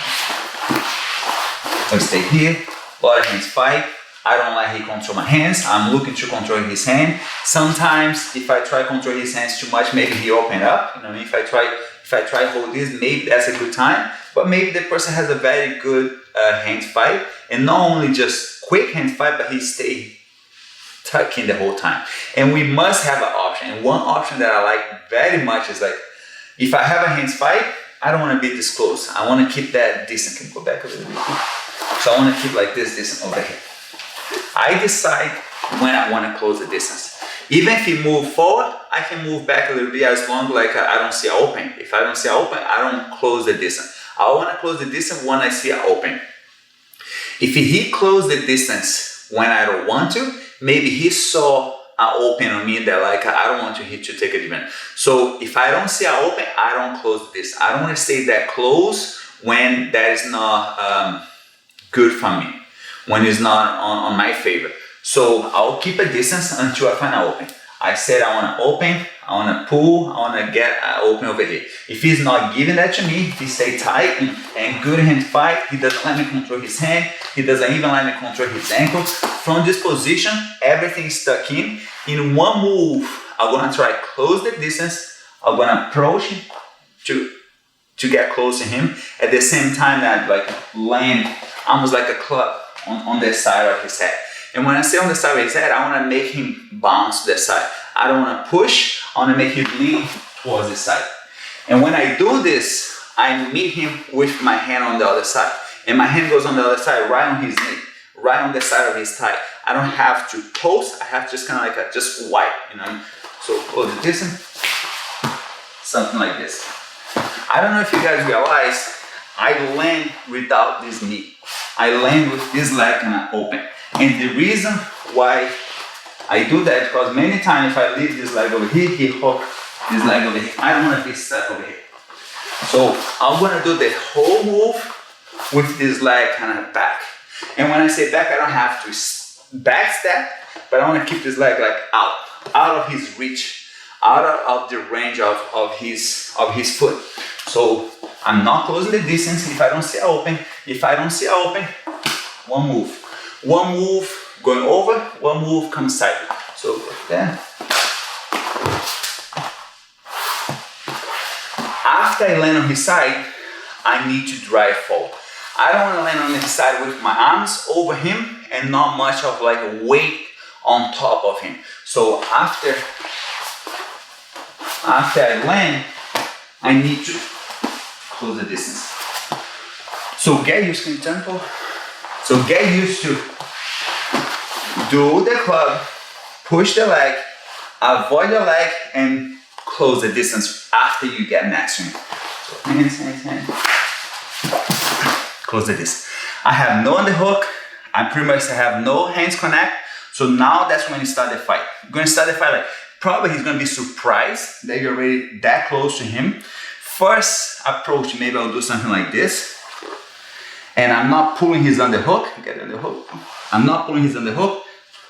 So stay here, a lot of hands fight. I don't like he control my hands. I'm looking to control his hand. Sometimes if I try to control his hands too much, maybe he open up. You know, if I try to hold this, maybe that's a good time. But maybe the person has a very good hand fight, and not only just quick hand fight, but he stay tucking the whole time. And we must have an option. And one option that I like very much is like, if I have a hands fight, I don't want to be this close. I want to keep that distance. Can you go back a little bit? So I want to keep like this distance over here. I decide when I want to close the distance. Even if he move forward, I can move back a little bit as long like I don't see an open. If I don't see an open, I don't close the distance. I want to close the distance when I see an open. If he closed the distance when I don't want to, maybe he saw an open on me that like I don't want to hit to take a different. So if I don't see an open, I don't close this. I don't want to stay that close when that is not good for me, when it's not on my favor. So I'll keep a distance until I find an open. I said I want to open, I want to pull, I want to get an open over here. If he's not giving that to me, if he stay tight and good hand fight, he doesn't let me control his hand, he doesn't even let me control his ankle. From this position, everything is stuck in. In one move, I'm going to try to close the distance. I'm going to approach him to get close to him. At the same time that like land almost like a club on the side of his head. And when I say on the side of his head, I want to make him bounce to the side. I don't want to push, I want to make him lean towards the side. And when I do this, I meet him with my hand on the other side. And my hand goes on the other side, right on his knee, right on the side of his thigh. I don't have to post, I have just kind of like just wipe, you know. So close the distance, something like this. I don't know if you guys realize, I land without this knee. I land with this leg kind of open. And the reason why I do that is because many times if I leave this leg over here, he hook this leg over here. I don't want to be stuck over here. So I'm going to do the whole move with this leg kind of back. And when I say back, I don't have to back step, but I want to keep this leg like out of his reach, out of the range of his foot. So I'm not closing the distance if I don't see an open. If I don't see an open, one move. One move going over, one move comes side. So like that. After I land on his side, I need to drive forward. I don't want to land on his side with my arms over him and not much of like a weight on top of him. So after I land, I need to close the distance. So get used to tempo. So get used to do the club, push the leg, avoid the leg, and close the distance after you get next to him. So hands. Close the distance. I have no underhook. I pretty much have no hands connect. So now that's when you start the fight. You're going to start the fight like, probably he's going to be surprised that you're already that close to him. First approach, maybe I'll do something like this. And I'm not pulling his underhook. Get underhook. I'm not pulling his underhook.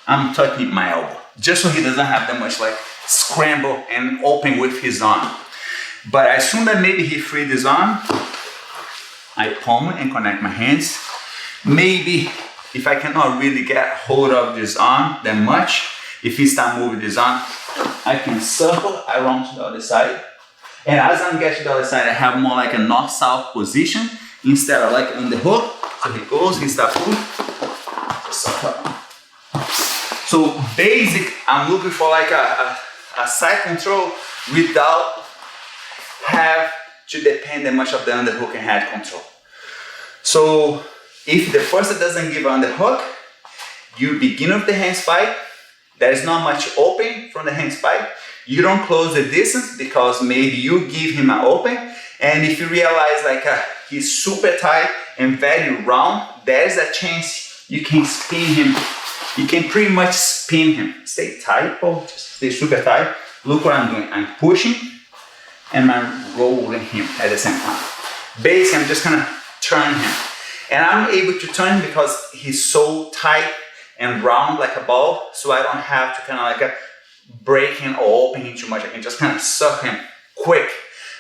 I'm tucking my elbow. Just so he doesn't have that much like scramble and open with his arm. But as soon as maybe he freed his arm, I palm and connect my hands. Maybe if I cannot really get hold of this arm that much, if he start moving this arm, I can circle around to the other side. And as I'm getting to the other side, I have more like a north-south position instead of like on the hook. So he goes, he starts pulling. So basic, I'm looking for like a side control without have to depend that much of the underhook and head control. So if the person doesn't give underhook, you begin with the hands fight. There is not much open from the hands fight. You don't close the distance because maybe you give him an open. And if you realize like he's super tight and very round, there's a chance you can spin him. You can pretty much spin him. Stay tight, or just stay super tight. Look what I'm doing. I'm pushing and I'm rolling him at the same time. Basically, I'm just gonna turn him. And I'm able to turn him because he's so tight and round like a ball, so I don't have to kind of like break him or open him too much. I can just kind of suck him quick,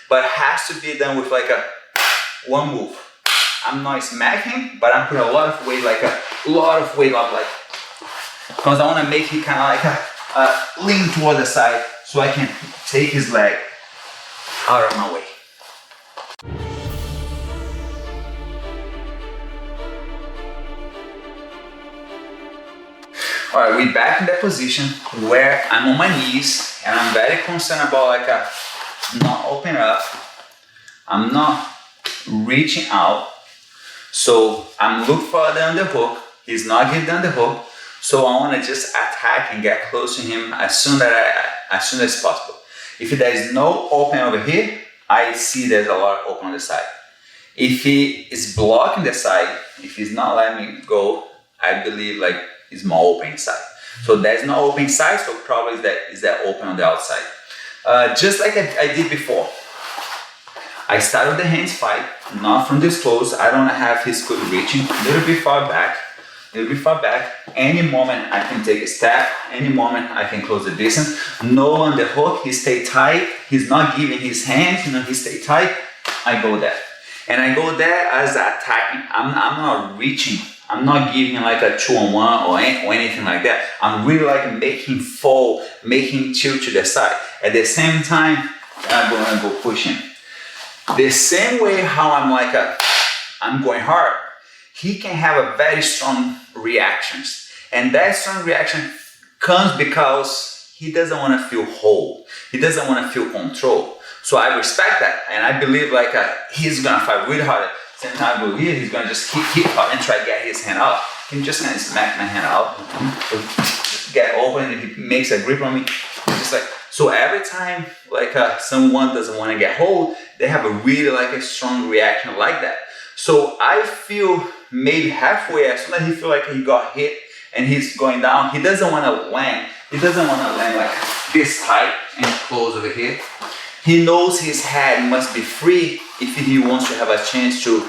but it has to be done with like a one move. I'm not smacking, but I'm putting a lot of weight, like a lot of weight up, like, because I want to make him kind of like lean toward the side so I can take his leg out of my way. All right, we're back in that position where I'm on my knees and I'm very concerned about like not open up. I'm not reaching out. So I'm looking for the underhook. He's not giving the underhook. So I want to just attack and get close to him as soon as possible. If there is no open over here, I see there's a lot open on the side. If he is blocking the side, if he's not letting me go, I believe like it's more open inside. So there's no open side, so probably is that open on the outside. Just like I did before. I started the hands fight, not from this close. I don't have his foot reaching, a little bit far back. Any moment I can take a step, any moment I can close the distance. No on the hook, he stay tight. He's not giving his hands, he stay tight. I go there. And I go there as attacking. I'm not reaching. I'm not giving like a 2-on-1 or anything like that. I'm really like making fall, making tilt to the side. At the same time, I'm gonna go pushing. The same way how I'm going hard, he can have a very strong reactions. And that strong reaction comes because he doesn't want to feel whole. He doesn't want to feel control. So I respect that. And I believe he's going to fight really hard. Same time I go here, he's going to just keep hard and try to get his hand out. He just kind of smack my hand out. Get open and he makes a grip on me. Just so every time someone doesn't want to get hold, they have a really a strong reaction like that. So I feel maybe halfway, as soon as he feel like he got hit and he's going down, he doesn't want to land. He doesn't want to land like this tight and close over here. He knows his head must be free if he wants to have a chance to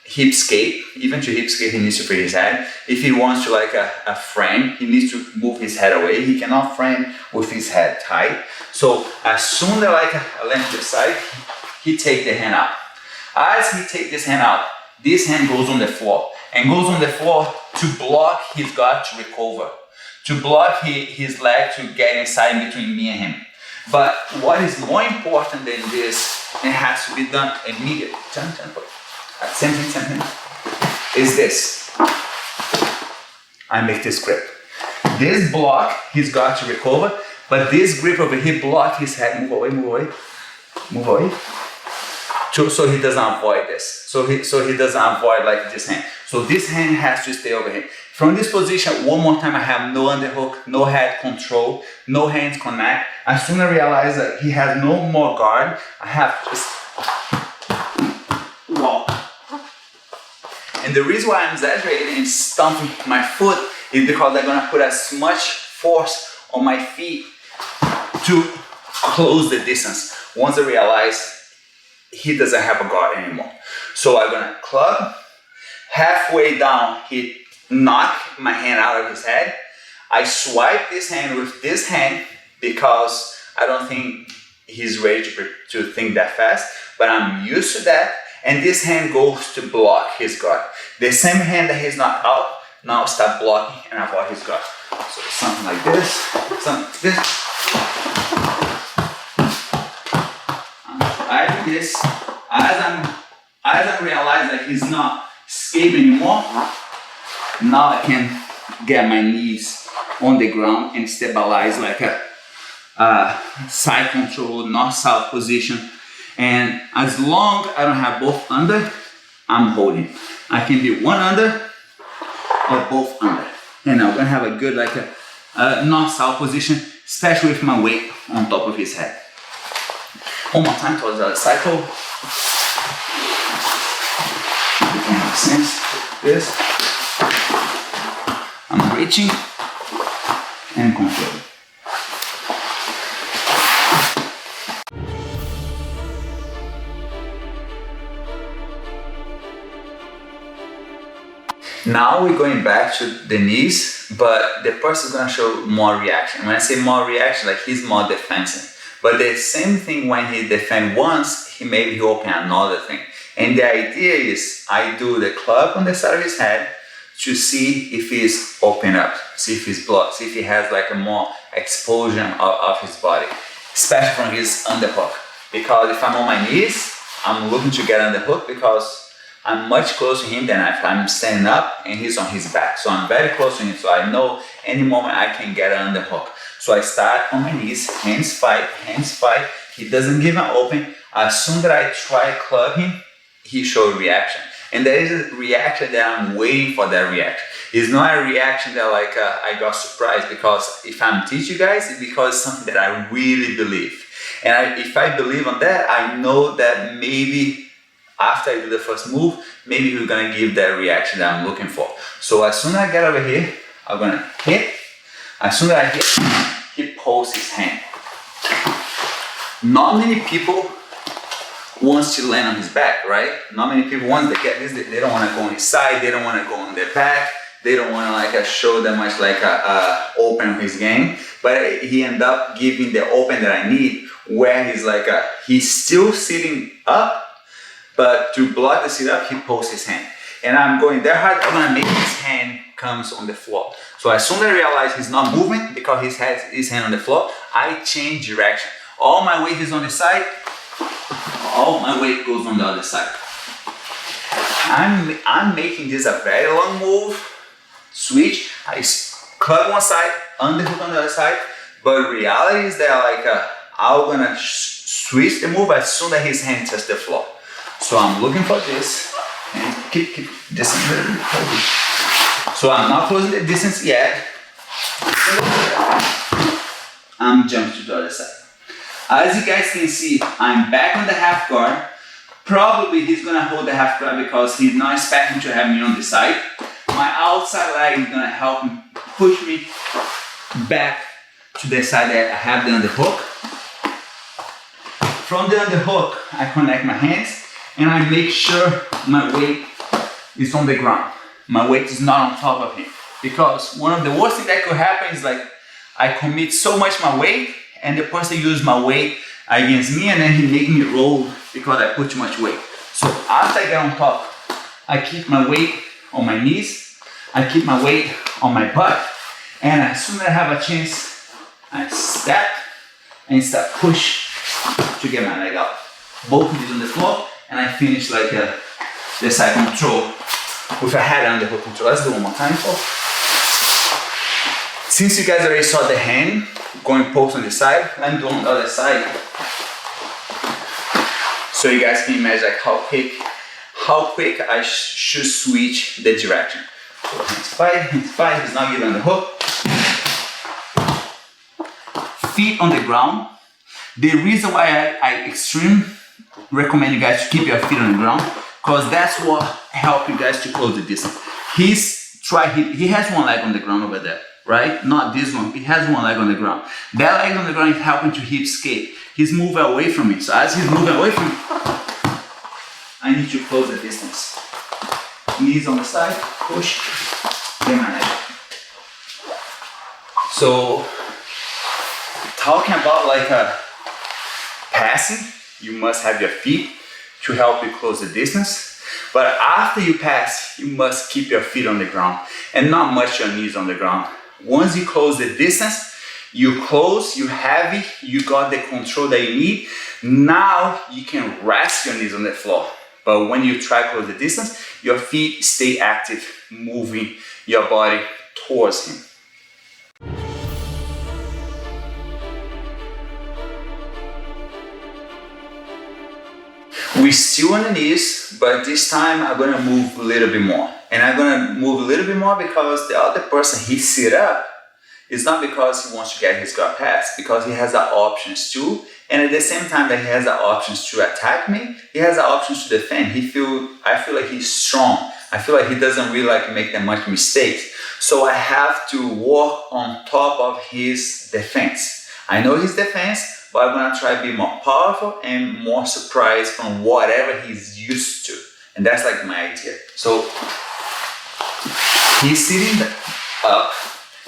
hip escape. Even to hip escape, he needs to free his head. If he wants to a frame, he needs to move his head away. He cannot frame with his head tight. So as soon as I land to the side, he take the hand out. As he take this hand out, this hand goes on the floor and goes on the floor to block his guard to recover, to block his leg to get inside between me and him. But what is more important than this, and has to be done immediately, same thing, is this. I make this grip. This block his guard to recover, but this grip over here block his head, move away. So he doesn't avoid this. So he doesn't avoid this hand. So this hand has to stay over here. From this position, one more time, I have no underhook, no head control, no hands connect. As soon as I realize that he has no more guard, I have to just walk. And the reason why I'm exaggerating and stomping my foot is because I'm gonna put as much force on my feet to close the distance. Once I realize he doesn't have a guard anymore. So I'm gonna club, halfway down, he knock my hand out of his head. I swipe this hand with this hand because I don't think he's ready to think that fast, but I'm used to that. And this hand goes to block his guard. The same hand that he's not out, now start blocking and avoid his guard. So something like this, something like this. I do this as I realize that he's not escaping anymore. Now I can get my knees on the ground and stabilize like a side control, north-south position. And as long as I don't have both under, I'm holding. I can be one under or both under. And I'm gonna have a good north-south position, especially with my weight on top of his head. One more time towards the other cycle. Everything makes sense. This. I'm reaching and controlling. Now we're going back to the knees, but the person's gonna show more reaction. When I say more reaction, he's more defensive. But the same thing when he defend once, maybe he open another thing. And the idea is I do the club on the side of his head to see if he's open up, see if he's blocked, see if he has a more explosion of his body, especially from his underhook. Because if I'm on my knees, I'm looking to get underhook because I'm much closer to him than if I'm standing up and he's on his back. So I'm very close to him, so I know any moment I can get an underhook. So I start on my knees, hands fight. He doesn't give an open. As soon as I try club him, he showed reaction. And there is a reaction that I'm waiting for that reaction. It's not a reaction that like I got surprised, because if I'm teaching you guys, it's because it's something that I really believe. And if I believe on that, I know that maybe after I do the first move, maybe we're gonna give that reaction that I'm looking for. So as soon as I get over here, I'm gonna hit. As soon as I hit, he pulls his hand. Not many people wants to land on his back, right? Not many people, once they get this, they don't want to go on his side, they don't want to go on their back, they don't want to like show that much like open his game. But he ended up giving the open that I need, where he's like he's still sitting up, but to block the sit up, he pulls his hand. And I'm going there hard, I'm gonna make his hand comes on the floor. So as soon as I realize he's not moving because he has his hand on the floor, I change direction. All my weight is on the side, all my weight goes on the other side. I'm making this a very long move, switch, I club one side, underhook on the other side, but reality is that like I'm gonna switch the move as soon as his hand touches the floor. So I'm looking for this, and keep distance. So I'm not closing the distance yet. I'm jumping to the other side. As you guys can see, I'm back on the half guard. Probably he's gonna hold the half guard because he's not expecting to have me on the side. My outside leg is gonna help him push me back to the side that I have the underhook. From the underhook, I connect my hands and I make sure my weight is on the ground. My weight is not on top of him. Because one of the worst things that could happen is like I commit so much my weight and the person used my weight against me and then he make me roll because I put too much weight. So after I get on top, I keep my weight on my knees, I keep my weight on my butt, and as soon as I have a chance, I step and start push to get my leg out. Both knees on the floor, and I finish like the side control with a head underhook control. Let's do one more time, folks. Since you guys already saw the hand going post on the side, let me do on the other side. So you guys can imagine like how quick I should switch the direction. So hands five, he's not getting on the hook. Feet on the ground. The reason why I extremely recommend you guys to keep your feet on the ground, because that's what helps you guys to close the distance. He has one leg on the ground over there, right? Not this one, he has one leg on the ground. That leg on the ground is helping to hip escape. He's moving away from me. So as he's moving away from me, I need to close the distance. Knees on the side, push, get my leg. So, talking about like passing, you must have your feet to help you close the distance. But after you pass, you must keep your feet on the ground and not much your knees on the ground. Once you close the distance, you close, you heavy, you got the control that you need. Now you can rest your knees on the floor. But when you try to close the distance, your feet stay active, moving your body towards him. We're still on the knees, but this time I'm gonna move a little bit more. And I'm gonna move a little bit more because the other person, he sit up, it's not because he wants to get his guard pass, because he has the options too. And at the same time that he has the options to attack me, he has the options to defend. I feel like he's strong. I feel like he doesn't really like make that much mistakes. So I have to work on top of his defense. I know his defense, but I'm gonna try to be more powerful and more surprised from whatever he's used to. And that's like my idea. So he's sitting up.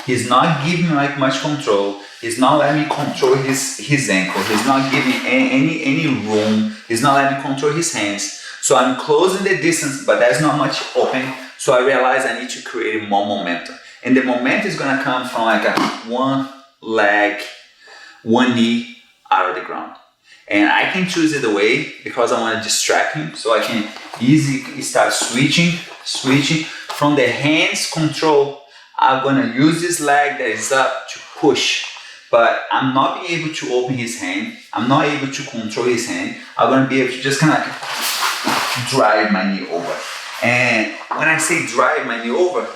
He's not giving me like much control. He's not letting me control his ankle. He's not giving any room. He's not letting me control his hands. So I'm closing the distance, but there's not much open. So I realize I need to create more momentum. And the momentum is gonna come from like a one leg, one knee out of the ground. And I can choose either way because I want to distract him. So I can easily start switching from the hands control. I'm gonna use this leg that is up to push. but I'm not being able to open his hand. I'm not able to control his hand. I'm gonna be able to just kind of like drive my knee over. And when I say drive my knee over,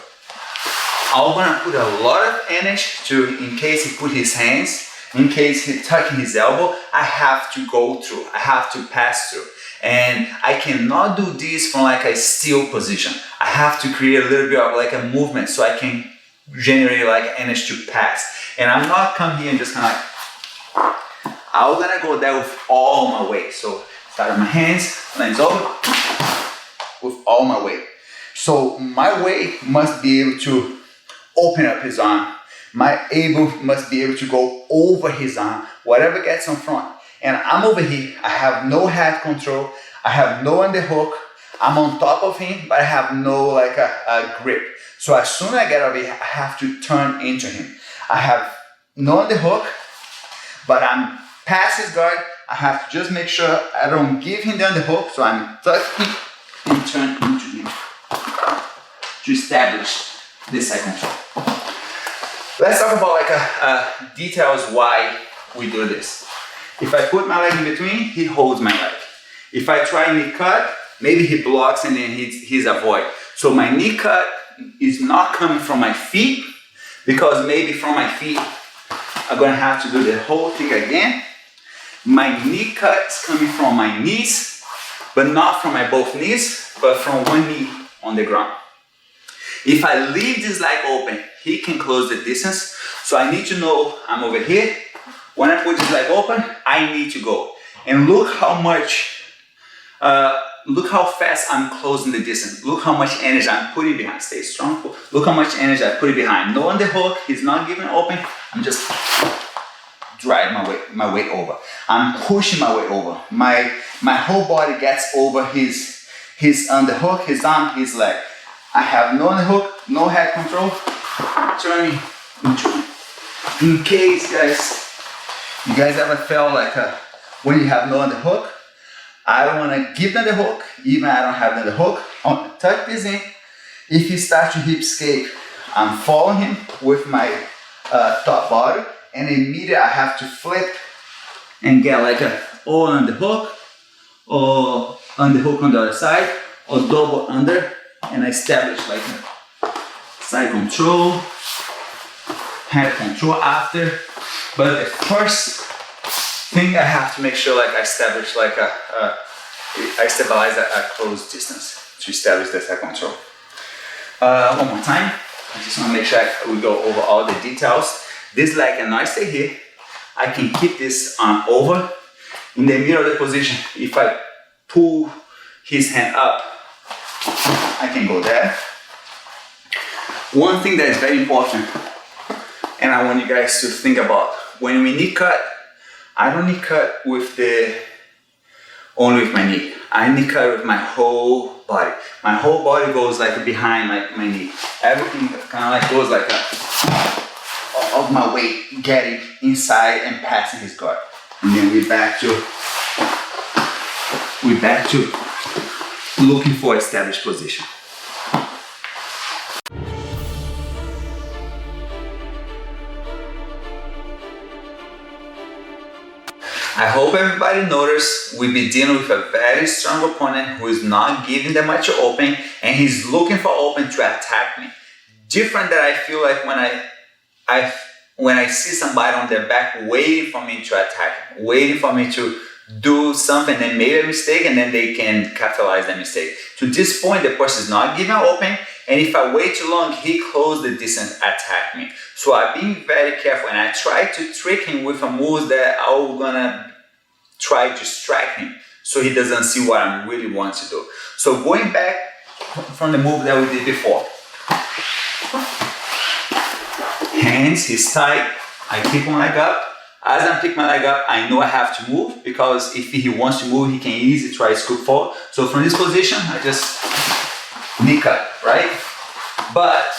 I'm gonna put a lot of energy to, in case he put his hands, in case he tucking his elbow, I have to go through, I have to pass through. And I cannot do this from like a still position. I have to create a little bit of like a movement so I can generate like energy to pass. And I'm not come here and just kind of like, I'm gonna go there with all my weight. So start on my hands, lands over, with all my weight. So my weight must be able to open up his arm. My able must be able to go over his arm, whatever gets in front. And I'm over here, I have no head control, I have no underhook, I'm on top of him, but I have no like a grip. So as soon as I get over here, I have to turn into him. I have no underhook, but I'm past his guard. I have to just make sure I don't give him the underhook, so I'm tucking and turn into him to establish this side control. Let's talk about like details why we do this. If I put my leg in between, he holds my leg. If I try knee cut, maybe he blocks and then he's avoid. So my knee cut is not coming from my feet, because maybe from my feet, I'm gonna have to do the whole thing again. My knee cut is coming from my knees, but not from my both knees, but from one knee on the ground. If I leave this leg open, he can close the distance. So I need to know I'm over here. When I put this leg open, I need to go. And look how much, look how fast I'm closing the distance. Look how much energy I'm putting behind. Stay strong. Look how much energy I put behind. No underhook, he's not giving open. I'm just driving my weight over. I'm pushing my weight over. My whole body gets over his underhook, his arm, his leg. I have no underhook, no head control. Turning into him. In case, guys, you guys ever felt like when you have no underhook, I don't want to give the underhook, even I don't have the underhook. I want to tuck this in. If he starts to hip escape, I'm following him with my top body, and immediately I have to flip and get like a or underhook, or underhook on the other side, or double under, and I establish like a side control, head control after. But the first thing I have to make sure like I establish like I stabilize a close distance to establish the side control. One more time. I just want to make sure we go over all the details. This leg cannot stay here. I can keep this arm over in the middle of the position. If I pull his hand up, I can go there. One thing that is very important, and I want you guys to think about, when we knee cut, I don't knee cut with only with my knee. I knee cut with my whole body. My whole body goes like behind my knee. Everything kind of like goes like of my weight getting inside and passing his guard. And then we're back to looking for established position. I hope everybody noticed we be dealing with a very strong opponent who is not giving that much open, and he's looking for open to attack me. Different that I feel like when I see somebody on their back waiting for me to attack, waiting for me to do something and made a mistake, and then they can capitalize that mistake. To this point, the person is not giving open, and if I wait too long, he closed the distance, attack me. So I'm being very careful, and I try to trick him with a move that I'm gonna try to strike him so he doesn't see what I really want to do. So going back from the move that we did before. Hands, he's tight, I kick one leg up. As I pick my leg up, I know I have to move, because if he wants to move, he can easily try to scoop forward. So from this position, I just knee cut, right? But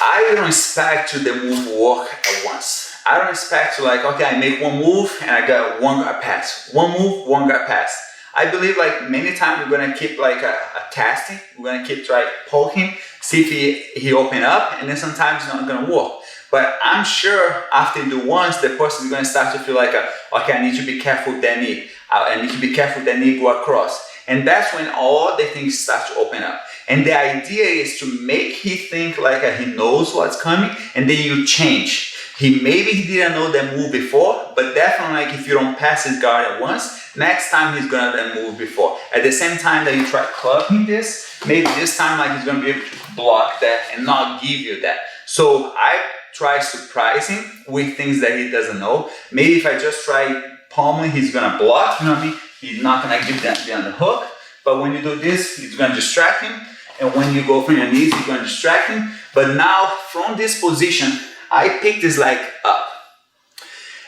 I don't expect to the move work at once. I don't expect to like, okay, I make one move and I got one guard pass. One move, one guard pass. I believe like many times we're gonna keep like a testing. We're gonna keep try poking, see if he open up, and then sometimes it's not gonna work. But I'm sure after you do once, the person is going to start to feel like, okay, I need to be careful with that knee. I need to be careful with that knee go across. And that's when all the things start to open up. And the idea is to make he think like he knows what's coming, and then you change. Maybe he didn't know that move before, but definitely like if you don't pass his guard at once, next time he's gonna then move before. At the same time that you try clubbing this, maybe this time like he's gonna be able to block that and not give you that. So I try surprise him with things that he doesn't know. Maybe if I just try palming, he's gonna block, you know what I mean? He's not gonna give that beyond the hook. But when you do this, it's gonna distract him. And when you go from your knees, you're gonna distract him. But now from this position, I pick this leg up.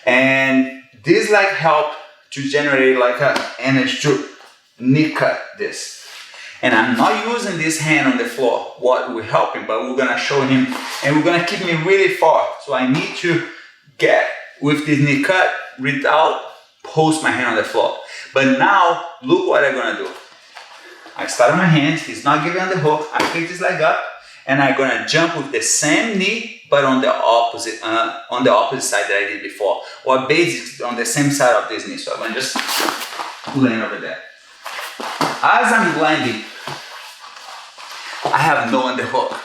And this leg help to generate like an energy to knee cut this. And I'm not using this hand on the floor, what will help him, but we're gonna show him, and we're gonna keep me really far. So I need to get with this knee cut without post my hand on the floor. But now, look what I'm gonna do. I start on my hands, he's not giving on the hook, I pick this leg up, and I'm gonna jump with the same knee, but on the opposite side that I did before, or basically on the same side of this knee. So I'm gonna just land over there. As I'm landing, I have no underhook.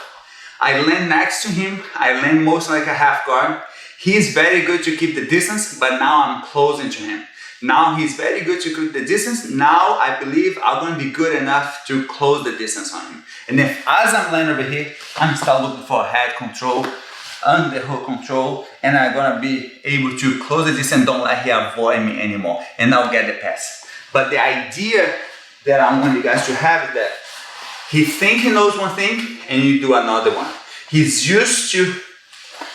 I land next to him, I land most like a half guard. He's very good to keep the distance, but now I'm closing to him. Now he's very good to keep the distance. Now I believe I'm going to be good enough to close the distance on him. And then as I'm landing over here, I'm still looking for head control, underhook control, and I'm going to be able to close the distance and don't let him avoid me anymore. And I'll get the pass. But the idea that I want you guys to have is that he thinks he knows one thing and you do another one. He's used to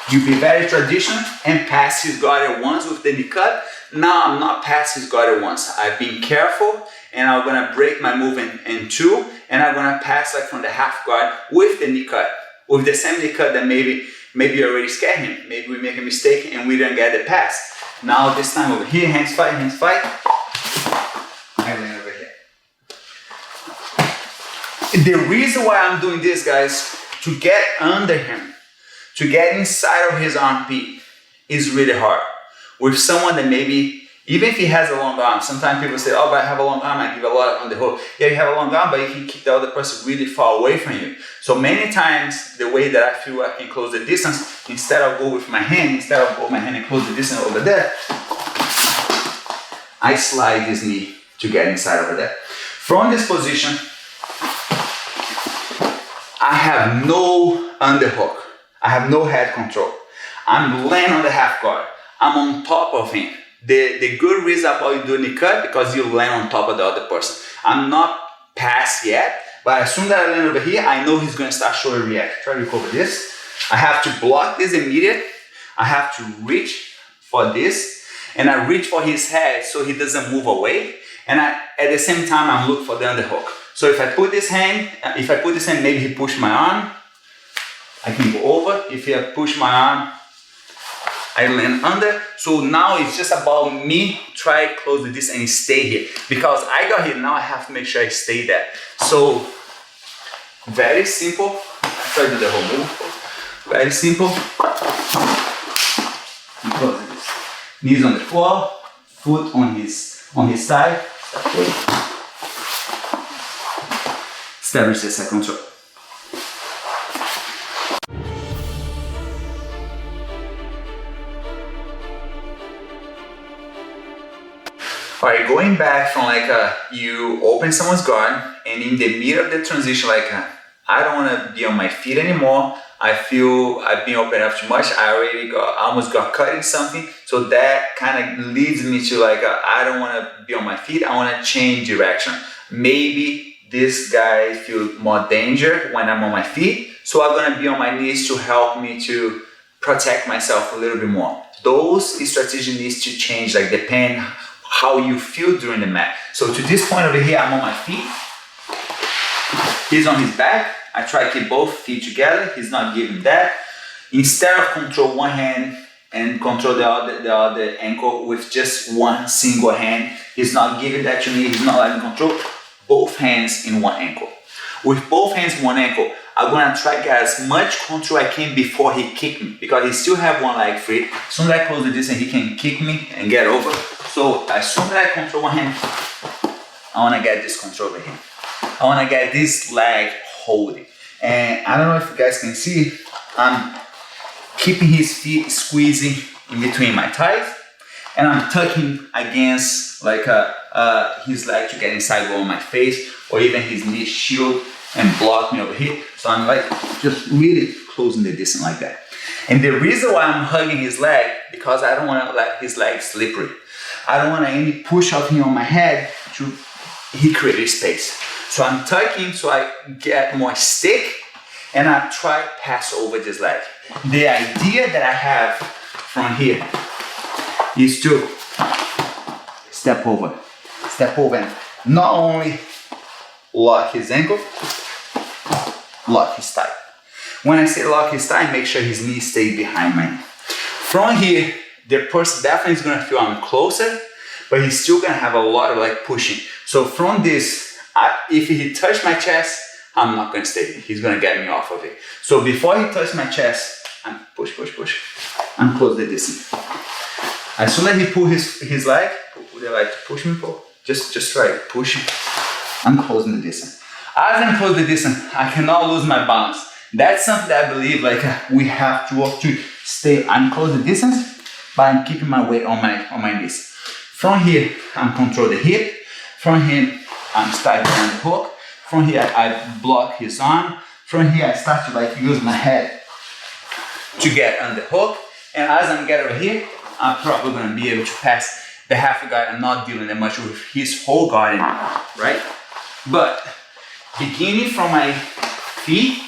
you be very traditional and pass his guard at once with the knee cut. Now I'm not pass his guard at once. I've been careful and I'm gonna break my move in two, and I'm gonna pass like from the half guard with the knee cut. With the same knee cut that maybe you already scared him. Maybe we make a mistake and we didn't get the pass. Now this time over here, hands fight. I land over here. The reason why I'm doing this, guys, to get under him, to get inside of his armpit is really hard. With someone that maybe, even if he has a long arm, sometimes people say, oh, but I have a long arm, I give a lot on the hook. Yeah, you have a long arm, but you can keep the other person really far away from you. So many times, the way that I feel I can close the distance, instead of go with my hand, instead of go my hand and close the distance over there, I slide this knee to get inside over there. From this position, I have no underhook. I have no head control. I'm laying on the half guard. I'm on top of him. The good reason about you doing the cut, because you land on top of the other person. I'm not past yet, but as soon as I land over here, I know he's going to start showing react. Try to recover this. I have to block this immediate. I have to reach for this, and I reach for his head so he doesn't move away. And at the same time, I'm looking for the underhook. So if I put this hand, maybe he pushed my arm. I can go over. If he push my arm, I land under. So now it's just about me try to close the distance and stay here. Because I got here, now I have to make sure I stay there. So, very simple. I try to do the whole move. Very simple. Close this. Knees on the floor, foot on his side. Establish the second control. Alright, going back from you open someone's guard, and in the middle of the transition, I don't want to be on my feet anymore. I feel I've been open up too much. I almost got cut in something. So that kind of leads me to I don't want to be on my feet. I want to change direction. Maybe this guy feels more danger when I'm on my feet. So I'm going to be on my knees to help me to protect myself a little bit more. Those strategies needs to change, depend how you feel during the mat. So to this point over here, I'm on my feet. He's on his back. I try to keep both feet together. He's not giving that. Instead of control one hand and control the other ankle with just one single hand, he's not giving that to me. He's not letting me control both hands in one ankle. With both hands in one ankle, I'm gonna try to get as much control I can before he kick me, because he still have one leg free. As soon as I close the distance, he can kick me and get over. So as soon as I control one hand, I wanna get this control over here. I wanna get this leg holding. And I don't know if you guys can see, I'm keeping his feet squeezing in between my thighs, and I'm tucking against like his leg to get inside on my face, or even his knee shield and block me over here. So I'm like just really closing the distance like that. And the reason why I'm hugging his leg, because I don't want to let his leg slippery. I don't want any push of him on my head to he create space. So I'm tucking so I get more stick, and I try to pass over this leg. The idea that I have from here is to step over and not only lock his ankle, lock his thigh. When I say lock his thigh, make sure his knee stays behind my knee. From here, the person definitely is gonna feel I'm closer, but he's still gonna have a lot of like pushing. So from this, if he touch my chest, I'm not gonna stay. He's gonna get me off of it. So before he touches my chest, I'm push. I'm close the distance. As soon as he pull his leg, they like to push me for. Just try to push him. I'm closing the distance. As I'm closing the distance, I cannot lose my balance. That's something that I believe like we have to work to stay. I'm closing the distance, but I'm keeping my weight on my knees. From here, I'm control the hip. From here, I'm starting on the hook. From here, I block his arm. From here, I start to like use my head to get on the hook. And as I'm getting over here, I'm probably gonna be able to pass the half guard and not dealing that much with his whole guard anymore, right? But beginning from my feet,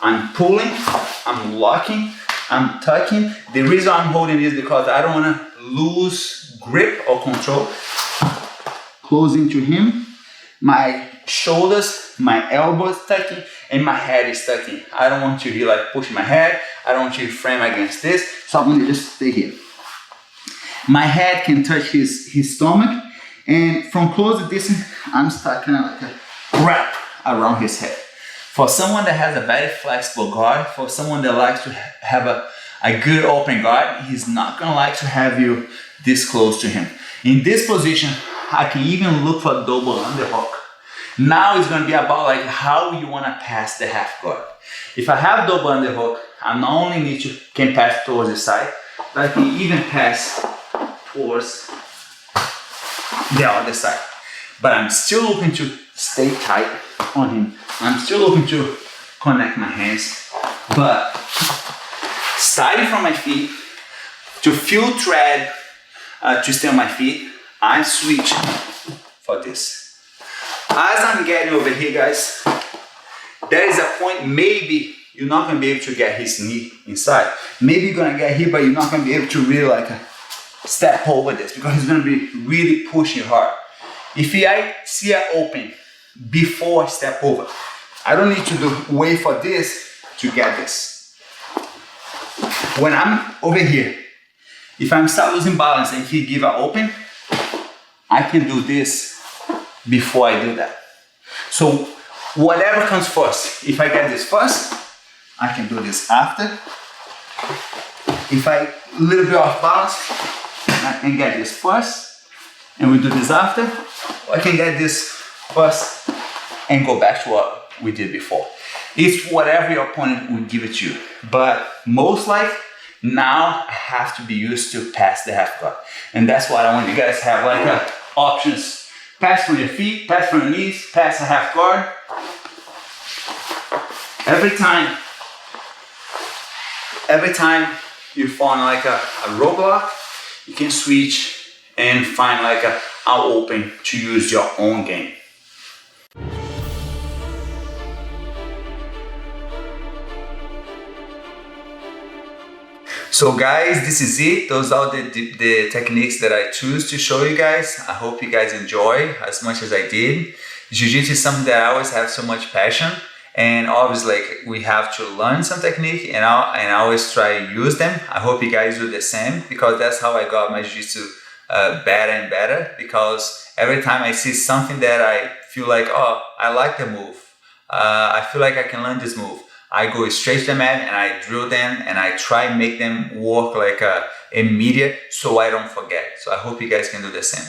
I'm pulling, I'm locking, I'm tucking. The reason I'm holding is because I don't wanna lose grip or control. Closing to him, my shoulders, my elbows tucking, and my head is tucking. I don't want you to like push my head. I don't want you to frame against this. So I'm gonna just stay here. My head can touch his stomach, and from close distance, I'm stuck like a wrap around his head. For someone that has a very flexible guard, for someone that likes to have a good open guard, he's not gonna like to have you this close to him. In this position, I can even look for a double underhook. Now it's gonna be about like how you wanna pass the half guard. If I have double underhook, I not only can pass towards the side, but I can even pass towards the other side. But I'm still looking to stay tight on him. I'm still looking to connect my hands. But starting from my feet, to feel tread, to stay on my feet, I switch for this. As I'm getting over here, guys, there is a point maybe you're not gonna be able to get his knee inside. Maybe you're gonna get here, but you're not gonna be able to really like step over this because he's gonna be really pushing hard. If I see an open before I step over, I don't need to wait for this to get this. When I'm over here, if I'm start losing balance and he give an open, I can do this before I do that. So whatever comes first, if I get this first, I can do this after. If I a little bit off balance, I can get this first and we do this after. Or I can get this first and go back to what we did before. It's whatever your opponent will give it to you. But most likely, now I have to be used to pass the half guard. And that's what I want you guys to have like options. Pass from your feet, pass from your knees, pass a half guard. Every time you find like a roadblock, you can switch and find like an open to use your own game. So guys, this is it. Those are the techniques that I choose to show you guys. I hope you guys enjoy as much as I did. Jiu-Jitsu is something that I always have so much passion, and obviously like we have to learn some technique and I always try to use them. I hope you guys do the same because that's how I got my Jiu-Jitsu better and better, because every time I see something that I feel like, oh, I like the move, I feel like I can learn this move, I go straight to the mat and I drill them and I try and make them work like immediate, so I don't forget. So I hope you guys can do the same.